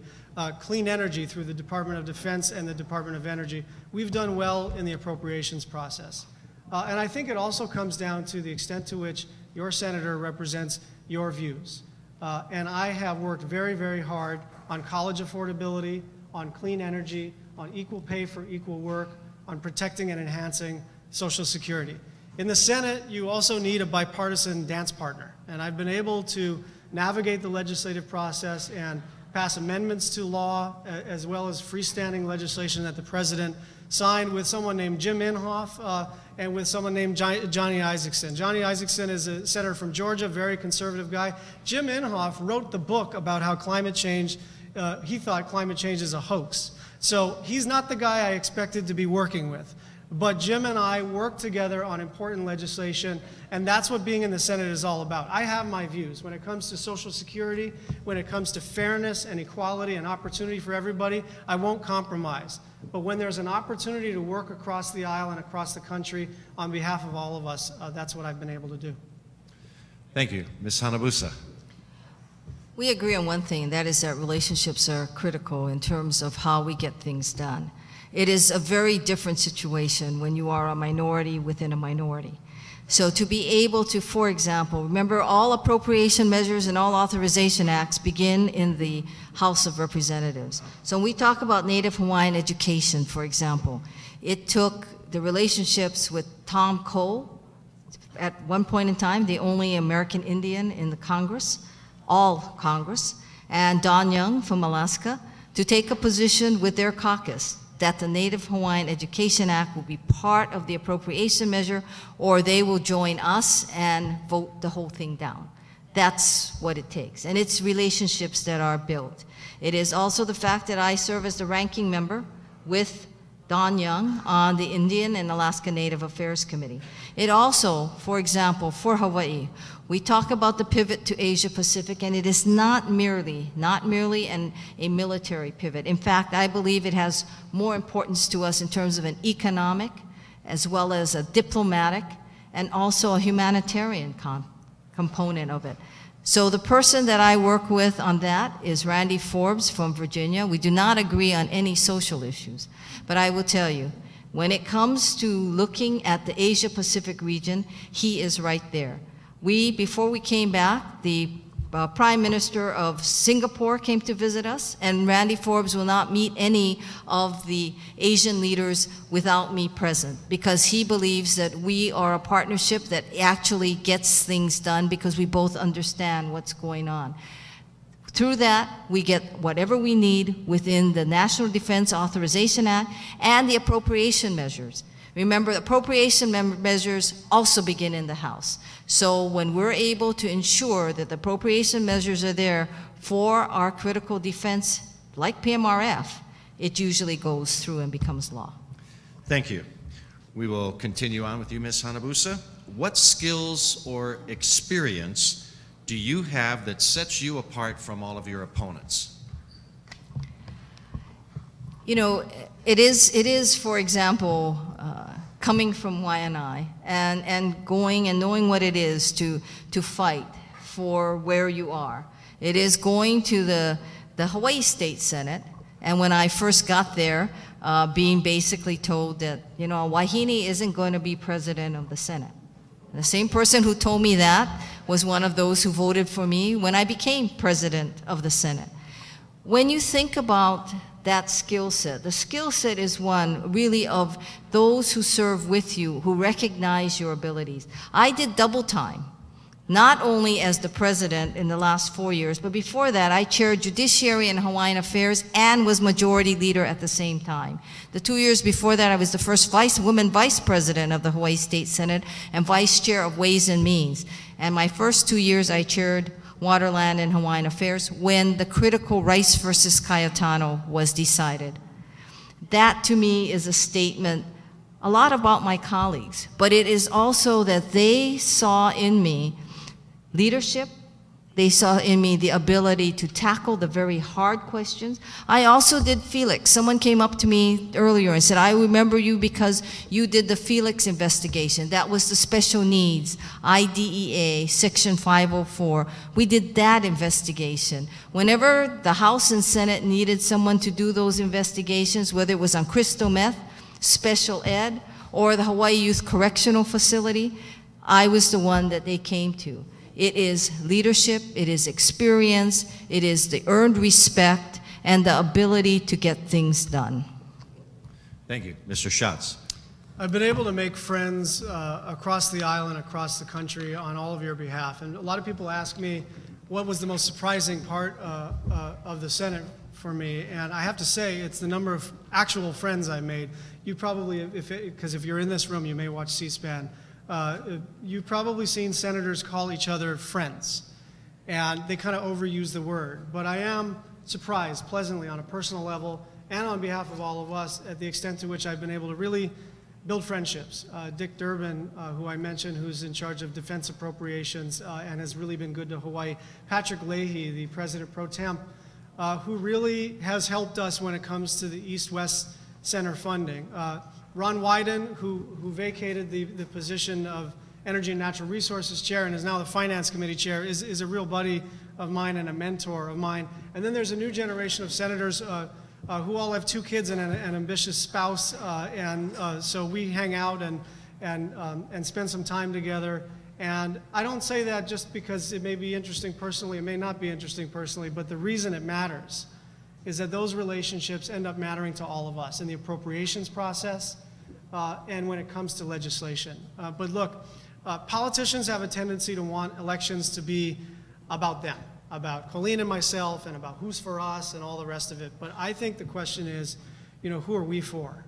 Clean energy through the Department of Defense and the Department of Energy. We've done well in the appropriations process. And I think it also comes down to the extent to which your senator represents your views. And I have worked very, very hard on college affordability, on clean energy, on equal pay for equal work, on protecting and enhancing Social Security. In the Senate, you also need a bipartisan dance partner. And I've been able to navigate the legislative process and pass amendments to law, as well as freestanding legislation that the president signed with someone named Jim Inhofe and with someone named Johnny Isakson. Johnny Isakson is a senator from Georgia, very conservative guy. Jim Inhofe wrote the book about how climate change, he thought climate change is a hoax. So he's not the guy I expected to be working with. But Jim and I work together on important legislation, and that's what being in the Senate is all about. I have my views. When it comes to Social Security, when it comes to fairness and equality and opportunity for everybody, I won't compromise. But when there's an opportunity to work across the aisle and across the country on behalf of all of us, that's what I've been able to do.
Thank you. Ms. Hanabusa.
We agree on one thing, and that is that relationships are critical in terms of how we get things done. It is a very different situation when you are a minority within a minority. So to be able to, for example, remember all appropriation measures and all authorization acts begin in the House of Representatives. So when we talk about Native Hawaiian education, for example, it took the relationships with Tom Cole, at one point in time, the only American Indian in the Congress, all Congress, and Don Young from Alaska, to take a position with their caucus that the Native Hawaiian Education Act will be part of the appropriation measure, or they will join us and vote the whole thing down. That's what it takes. And it's relationships that are built. It is also the fact that I serve as the ranking member with Don Young on the Indian and Alaska Native Affairs Committee. It also, for example, for Hawaii, we talk about the pivot to Asia Pacific, and it is not merely a military pivot. In fact, I believe it has more importance to us in terms of an economic, as well as a diplomatic, and also a humanitarian component of it. So the person that I work with on that is Randy Forbes from Virginia. We do not agree on any social issues, but I will tell you, when it comes to looking at the Asia Pacific region, he is right there. Before we came back, the Prime Minister of Singapore came to visit us, and Randy Forbes will not meet any of the Asian leaders without me present, because he believes that we are a partnership that actually gets things done because we both understand what's going on. Through that, we get whatever we need within the National Defense Authorization Act and the appropriation measures. Remember, appropriation measures also begin in the House. So when we're able to ensure that the appropriation measures are there for our critical defense, like PMRF, it usually goes through and becomes law.
Thank you. We will continue on with you, Ms. Hanabusa. What skills or experience do you have that sets you apart from all of your opponents?
You know, it is, for example, coming from Waianae and going and knowing what it is to fight for where you are. It is going to the Hawaii State Senate, and when I first got there, being basically told that, you know, Wahine isn't going to be president of the Senate. The same person who told me that was one of those who voted for me when I became president of the Senate. When you think about that skill set. The skill set is one really of those who serve with you, who recognize your abilities. I did double time, not only as the president in the last 4 years, but before that I chaired Judiciary and Hawaiian Affairs and was majority leader at the same time. The 2 years before that I was the first woman vice president of the Hawaii State Senate and vice chair of Ways and Means. And my first 2 years I chaired Waterland and Hawaiian Affairs when the critical Rice versus Cayetano was decided. That to me is a statement a lot about my colleagues, but it is also that they saw in me leadership. They saw in me the ability to tackle the very hard questions. I also did Felix. Someone came up to me earlier and said, I remember you because you did the Felix investigation. That was the special needs, IDEA, Section 504. We did that investigation. Whenever the House and Senate needed someone to do those investigations, whether it was on crystal meth, special ed, or the Hawaii Youth Correctional Facility, I was the one that they came to. It is leadership, it is experience, it is the earned respect, and the ability to get things done.
Thank you. Mr. Schatz.
I've been able to make friends across the island, across the country, on all of your behalf. And a lot of people ask me what was the most surprising part of the Senate for me. And I have to say, it's the number of actual friends I made. You probably, because if you're in this room, you may watch C-SPAN. You've probably seen senators call each other friends, and they kind of overuse the word. But I am surprised pleasantly on a personal level and on behalf of all of us at the extent to which I've been able to really build friendships. Dick Durbin, who I mentioned, who's in charge of defense appropriations and has really been good to Hawaii. Patrick Leahy, the president pro temp, who really has helped us when it comes to the East-West Center funding. Ron Wyden, who vacated the position of Energy and Natural Resources Chair and is now the Finance Committee Chair, is a real buddy of mine and a mentor of mine. And then there's a new generation of senators who all have 2 kids and an ambitious spouse, so we hang out and spend some time together. And I don't say that just because it may be interesting personally, it may not be interesting personally, but the reason it matters is that those relationships end up mattering to all of us in the appropriations process and when it comes to legislation. But look, politicians have a tendency to want elections to be about them, about Colleen and myself and about who's for us and all the rest of it. But I think the question is, who are we for?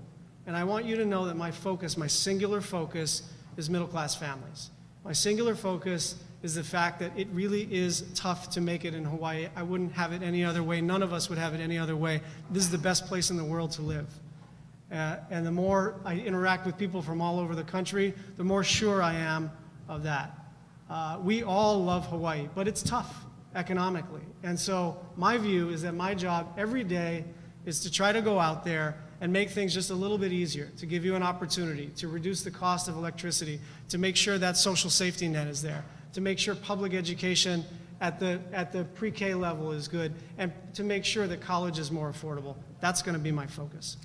And I want you to know that my focus, my singular focus, is middle-class families. My singular focus is the fact that it really is tough to make it in Hawaii. I wouldn't have it any other way. None of us would have it any other way. This is the best place in the world to live. And the more I interact with people from all over the country, the more sure I am of that. We all love Hawaii, but it's tough economically. And so my view is that my job every day is to try to go out there and make things just a little bit easier, to give you an opportunity, to reduce the cost of electricity, to make sure that social safety net is there, to make sure public education at the pre-K level is good, and to make sure that college is more affordable. That's going to be my focus.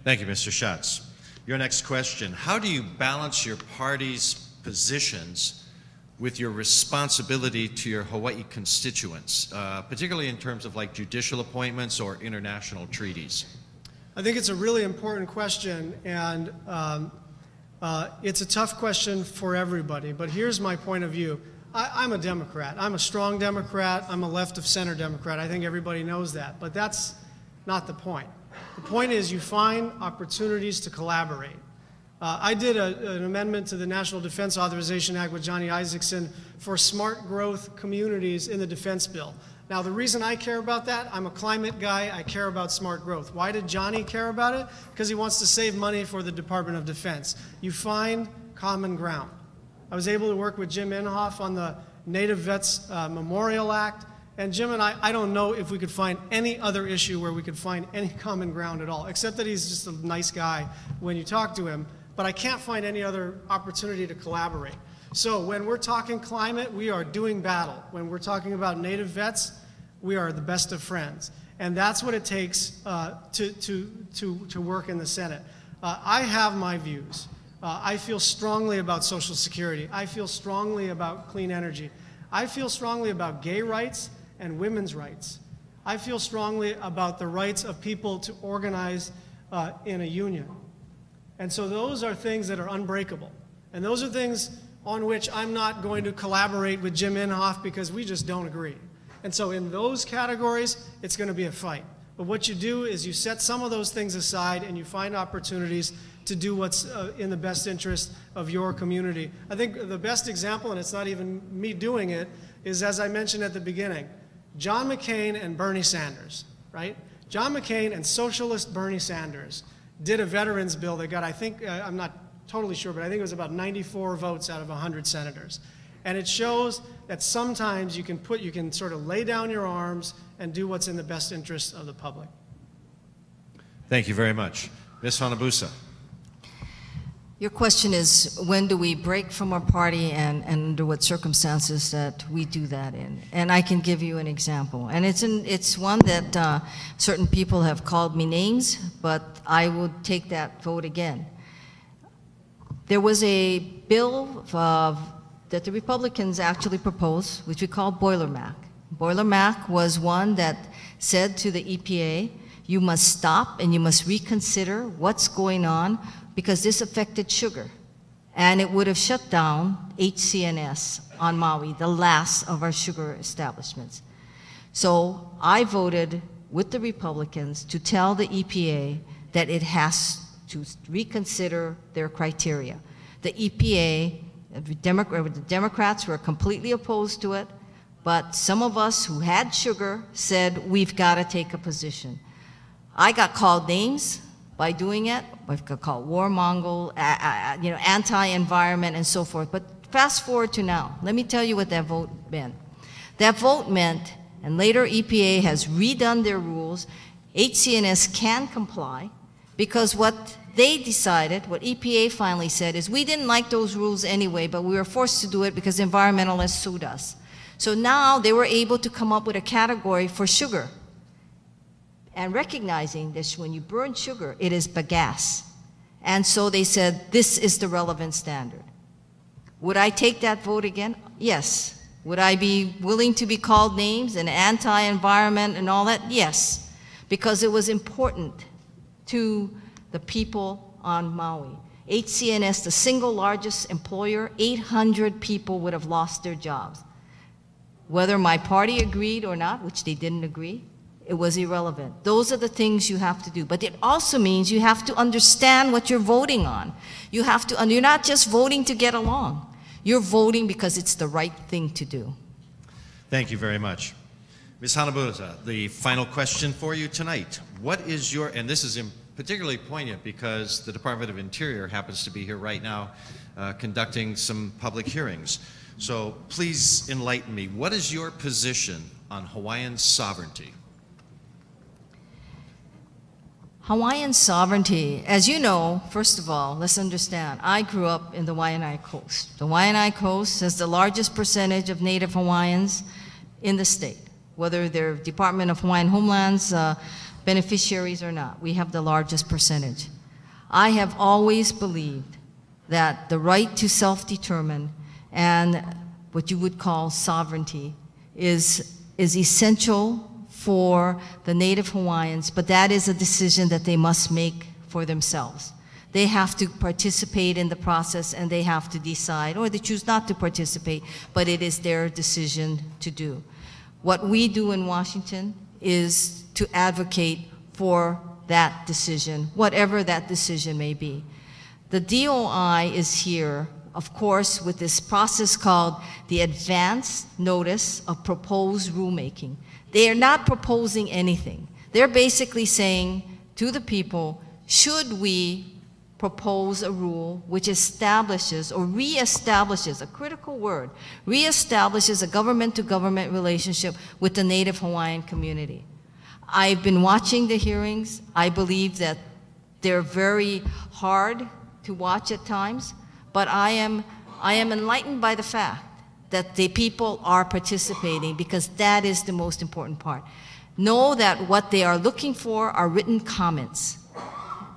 Thank you, Mr. Schatz. Your next question: how do you balance your party's positions with your responsibility to your Hawaii constituents, particularly in terms of like judicial appointments or international treaties?
I think it's a really important question, and it's a tough question for everybody, but here's my point of view. I'm a Democrat. I'm a strong Democrat. I'm a left of center Democrat. I think everybody knows that, but that's not the point. The point is you find opportunities to collaborate. I did an amendment to the National Defense Authorization Act with Johnny Isaacson for smart growth communities in the defense bill. Now, the reason I care about that, I'm a climate guy, I care about smart growth. Why did Johnny care about it? Because he wants to save money for the Department of Defense. You find common ground. I was able to work with Jim Inhofe on the Native Vets Memorial Act, and Jim and I don't know if we could find any other issue where we could find any common ground at all, except that he's just a nice guy when you talk to him, but I can't find any other opportunity to collaborate. So when we're talking climate, we are doing battle. When we're talking about Native vets, we are the best of friends. And that's what it takes to work in the Senate. I have my views. I feel strongly about Social Security. I feel strongly about clean energy. I feel strongly about gay rights and women's rights. I feel strongly about the rights of people to organize in a union. And so those are things that are unbreakable. And those are things on which I'm not going to collaborate with Jim Inhofe because we just don't agree. And so in those categories, it's going to be a fight. But what you do is you set some of those things aside and you find opportunities to do what's in the best interest of your community. I think the best example, and it's not even me doing it, is, as I mentioned at the beginning, John McCain and Bernie Sanders, right? John McCain and socialist Bernie Sanders did a veterans bill that got, I think, I'm not totally sure, but I think it was about 94 votes out of 100 senators. And it shows that sometimes you can sort of lay down your arms and do what's in the best interest of the public.
Thank you very much. Ms. Hanabusa.
Your question is, when do we break from our party and under what circumstances that we do that in? And I can give you an example. And it's one that certain people have called me names, but I would take that vote again. There was a bill that the Republicans actually proposed, which we call Boiler Mac. Boiler Mac was one that said to the EPA, you must stop and you must reconsider what's going on because this affected sugar. And it would have shut down HCNS on Maui, the last of our sugar establishments. So I voted with the Republicans to tell the EPA that it has to reconsider their criteria. The EPA, the Democrats were completely opposed to it, but some of us who had sugar said we've got to take a position. I got called names by doing it. I've got called warmonger, anti-environment, and so forth. But fast forward to now. Let me tell you what that vote meant. That vote meant, and later EPA has redone their rules, HCNS can comply because what they decided, what EPA finally said is we didn't like those rules anyway, but we were forced to do it because environmentalists sued us. So now they were able to come up with a category for sugar. And recognizing that when you burn sugar, it is bagasse. And so they said, this is the relevant standard. Would I take that vote again? Yes. Would I be willing to be called names and anti-environment and all that? Yes. Because it was important to the people on Maui. HCNS, the single largest employer, 800 people would have lost their jobs. Whether my party agreed or not, which they didn't agree, it was irrelevant. Those are the things you have to do. But it also means you have to understand what you're voting on. You have to, and you're not just voting to get along. You're voting because it's the right thing to do.
Thank you very much. Ms. Hanabusa, the final question for you tonight. What is your, and this is particularly poignant because the Department of Interior happens to be here right now conducting some public hearings. So please enlighten me. What is your position on Hawaiian sovereignty?
Hawaiian sovereignty, as you know, first of all, let's understand, I grew up in the Waianae Coast. The Waianae Coast has the largest percentage of Native Hawaiians in the state, whether they're Department of Hawaiian Homelands beneficiaries or not. We have the largest percentage. I have always believed that the right to self-determine and what you would call sovereignty is essential for the Native Hawaiians, but that is a decision that they must make for themselves. They have to participate in the process and they have to decide, or they choose not to participate, but it is their decision to do. What we do in Washington is to advocate for that decision, whatever that decision may be. The DOI is here, of course, with this process called the Advance Notice of Proposed Rulemaking. They are not proposing anything. They're basically saying to the people, should we propose a rule which establishes or reestablishes, a critical word, reestablishes a government-to-government relationship with the Native Hawaiian community. I've been watching the hearings. I believe that they're very hard to watch at times, but I am enlightened by the fact that the people are participating because that is the most important part. Know that what they are looking for are written comments.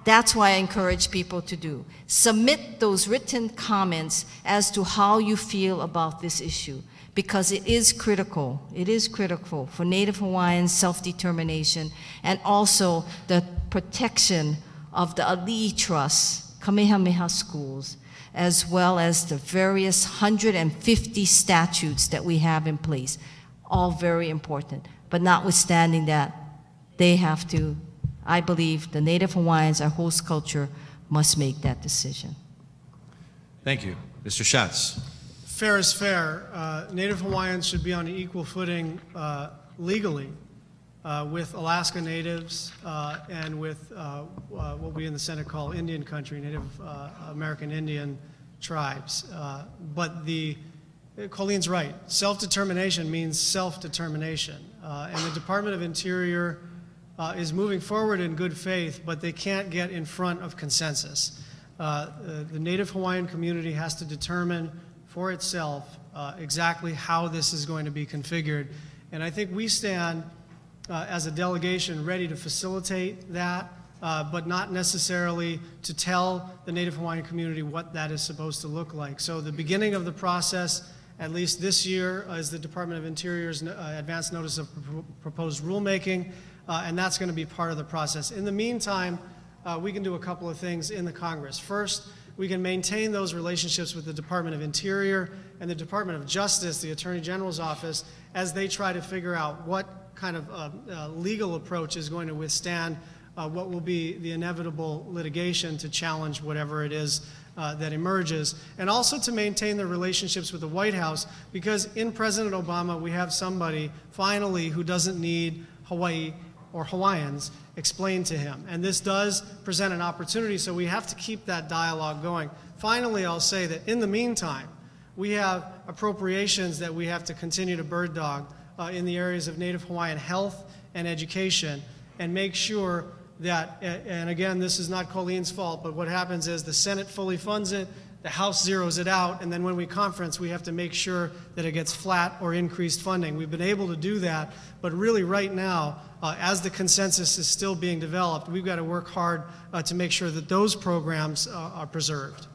That's why I encourage people to do. Submit those written comments as to how you feel about this issue, because it is critical. It is critical for Native Hawaiian self-determination and also the protection of the Ali'i Trust, Kamehameha schools, as well as the various 150 statutes that we have in place. All very important. But notwithstanding that, they have to, I believe, the Native Hawaiians, our host culture, must make that decision.
Thank you. Mr. Schatz.
Fair is fair. Native Hawaiians should be on an equal footing legally with Alaska Natives and with what we in the Senate call Indian country, Native American Indian tribes. But Colleen's right. Self-determination means self-determination. And the Department of Interior is moving forward in good faith, but they can't get in front of consensus. The Native Hawaiian community has to determine for itself exactly how this is going to be configured. And I think we stand as a delegation ready to facilitate that, but not necessarily to tell the Native Hawaiian community what that is supposed to look like. So the beginning of the process, at least this year, is the Department of Interior's advance notice of proposed rulemaking, and that's going to be part of the process. In the meantime, we can do a couple of things in the Congress. First, we can maintain those relationships with the Department of Interior and the Department of Justice, the Attorney General's office, as they try to figure out what kind of legal approach is going to withstand what will be the inevitable litigation to challenge whatever it is that emerges, and also to maintain the relationships with the White House, because in President Obama we have somebody finally who doesn't need Hawaii or Hawaiians explained to him. And this does present an opportunity, so we have to keep that dialogue going. Finally, I'll say that in the meantime, we have appropriations that we have to continue to bird dog in the areas of Native Hawaiian health and education, and make sure that, and again, this is not Colleen's fault, but what happens is the Senate fully funds it, the House zeroes it out, and then when we conference, we have to make sure that it gets flat or increased funding. We've been able to do that, but really right now, as the consensus is still being developed, we've got to work hard to make sure that those programs are preserved.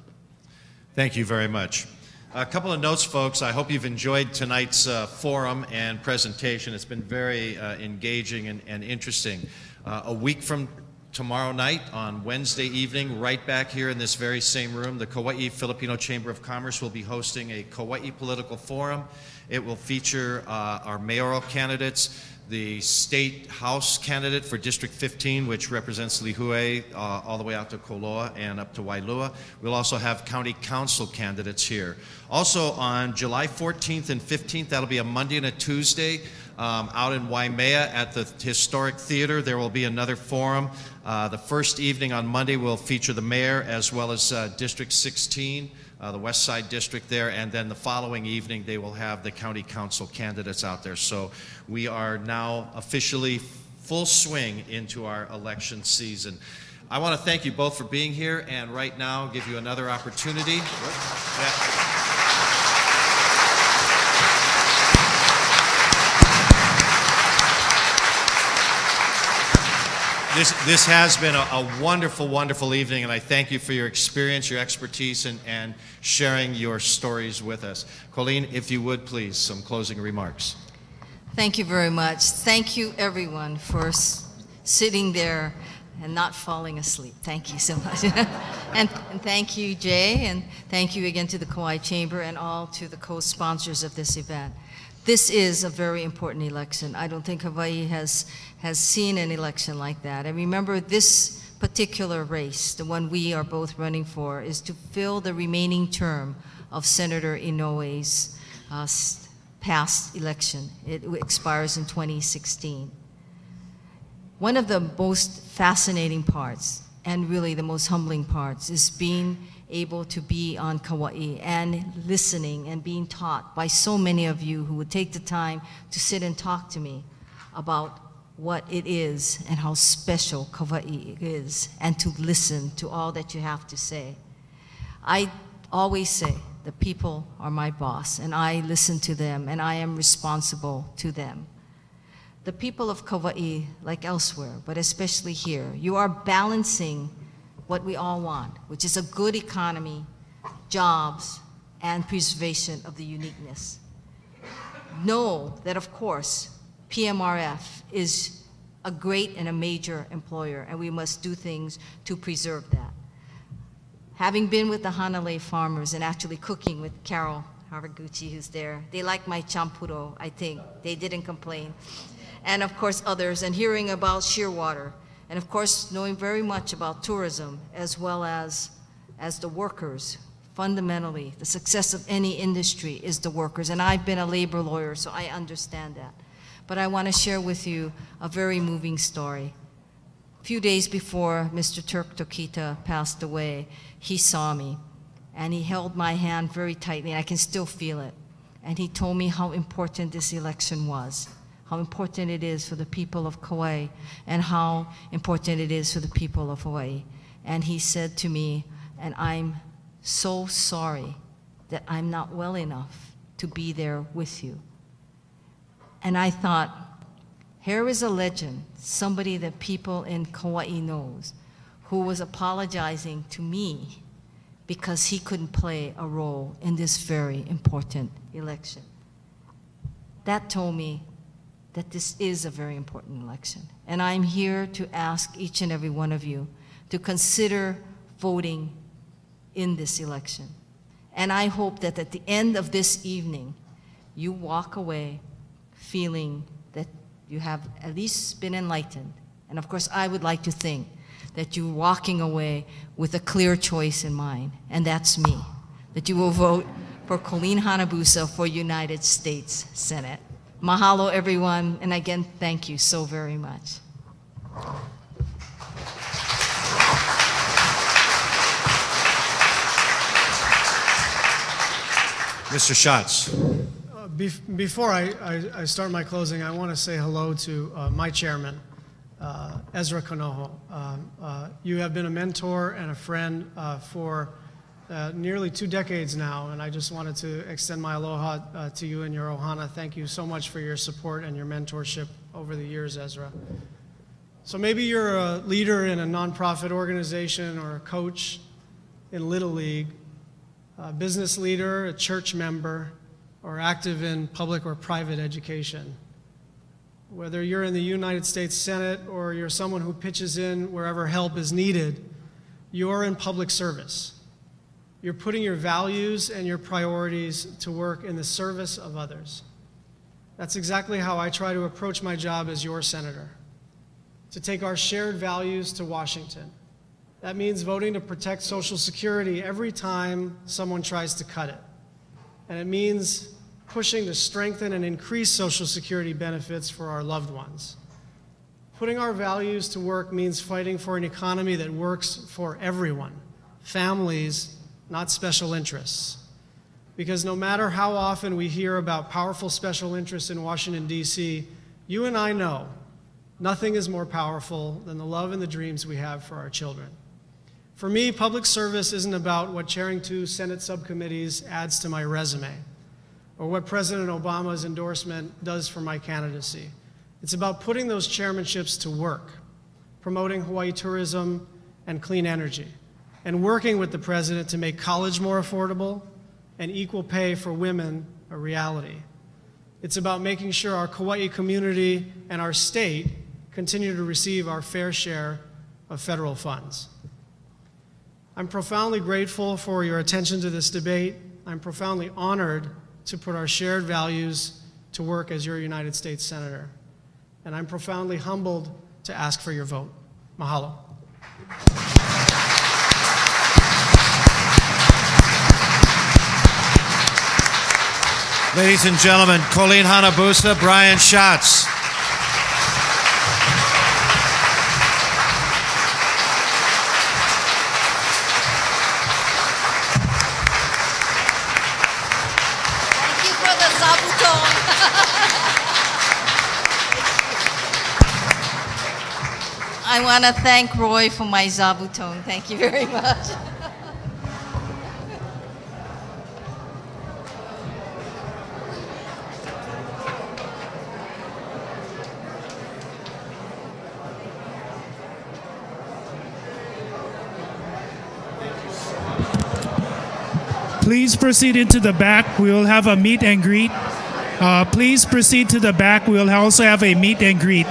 Thank you very much. A couple of notes, folks. I hope you've enjoyed tonight's forum and presentation. It's been very engaging and interesting. A week from tomorrow night, on Wednesday evening, right back here in this very same room, the Kauai Filipino Chamber of Commerce will be hosting a Kauai political forum. It will feature our mayoral candidates, the state house candidate for District 15, which represents Lihue all the way out to Koloa and up to Wailua. We'll also have county council candidates here. Also on July 14th and 15th, that'll be a Monday and a Tuesday, out in Waimea at the Historic Theater, there will be another forum. The first evening on Monday will feature the mayor as well as District 16, the West Side District there, and then the following evening they will have the county council candidates out there. So we are now officially full swing into our election season. I want to thank you both for being here, and right now give you another opportunity. This has been a wonderful, wonderful evening, and I thank you for your experience, your expertise, and sharing your stories with us. Colleen, if you would, please, some closing remarks.
Thank you very much. Thank you, everyone, for sitting there and not falling asleep. Thank you so much. and thank you, Jay, and thank you again to the Kauai Chamber and all to the co-sponsors of this event. This is a very important election. I don't think Hawaii has seen an election like that. And remember, this particular race, the one we are both running for, is to fill the remaining term of Senator Inoue's past election. It expires in 2016. One of the most fascinating parts, and really the most humbling parts, is being able to be on Kauai and listening and being taught by so many of you who would take the time to sit and talk to me about what it is and how special Kauai is, and to listen to all that you have to say. I always say the people are my boss, and I listen to them, and I am responsible to them. The people of Kauai, like elsewhere, but especially here, you are balancing what we all want, which is a good economy, jobs, and preservation of the uniqueness. know that, of course, PMRF is a great and a major employer, and we must do things to preserve that. Having been with the Hanalei farmers and actually cooking with Carol Haraguchi, who's there, they like my champuro, I think. They didn't complain. And of course others, and hearing about Shearwater, and of course knowing very much about tourism, as well as the workers. Fundamentally, the success of any industry is the workers, and I've been a labor lawyer, so I understand that. But I want to share with you a very moving story. A few days before Mr. Turk Tokita passed away, he saw me, and he held my hand very tightly, and I can still feel it. And he told me how important this election was, how important it is for the people of Kauai, and how important it is for the people of Hawaii. And he said to me, and I'm so sorry that I'm not well enough to be there with you. And I thought, here is a legend, somebody that people in Kauai knows, who was apologizing to me because he couldn't play a role in this very important election. That told me that this is a very important election. And I'm here to ask each and every one of you to consider voting in this election. And I hope that at the end of this evening, you walk away feeling that you have at least been enlightened. And of course, I would like to think that you're walking away with a clear choice in mind, and that's me, that you will vote for Colleen Hanabusa for United States Senate. Mahalo, everyone, and again, thank you so very much.
Mr. Schatz.
Before I start my closing, I want to say hello to my chairman, Ezra Kanoho. You have been a mentor and a friend for nearly 2 decades now, and I just wanted to extend my aloha to you and your ohana. Thank you so much for your support and your mentorship over the years, Ezra. So maybe you're a leader in a nonprofit organization or a coach in Little League, a business leader, a church member, or active in public or private education. Whether you're in the United States Senate or you're someone who pitches in wherever help is needed, you're in public service. You're putting your values and your priorities to work in the service of others. That's exactly how I try to approach my job as your senator, to take our shared values to Washington. That means voting to protect Social Security every time someone tries to cut it. And it means pushing to strengthen and increase Social Security benefits for our loved ones. Putting our values to work means fighting for an economy that works for everyone, families, not special interests. Because no matter how often we hear about powerful special interests in Washington, D.C., you and I know nothing is more powerful than the love and the dreams we have for our children. For me, public service isn't about what chairing 2 Senate subcommittees adds to my resume, or what President Obama's endorsement does for my candidacy. It's about putting those chairmanships to work, promoting Hawaii tourism and clean energy, and working with the President to make college more affordable and equal pay for women a reality. It's about making sure our Kauai community and our state continue to receive our fair share of federal funds. I'm profoundly grateful for your attention to this debate. I'm profoundly honored to put our shared values to work as your United States Senator. And I'm profoundly humbled to ask for your vote. Mahalo.
Ladies and gentlemen, Colleen Hanabusa, Brian Schatz.
I want to thank Roy for my zabuton. Thank you very much.
Please proceed into the back. We will have a meet and greet. Please proceed to the back. We'll also have a meet and greet.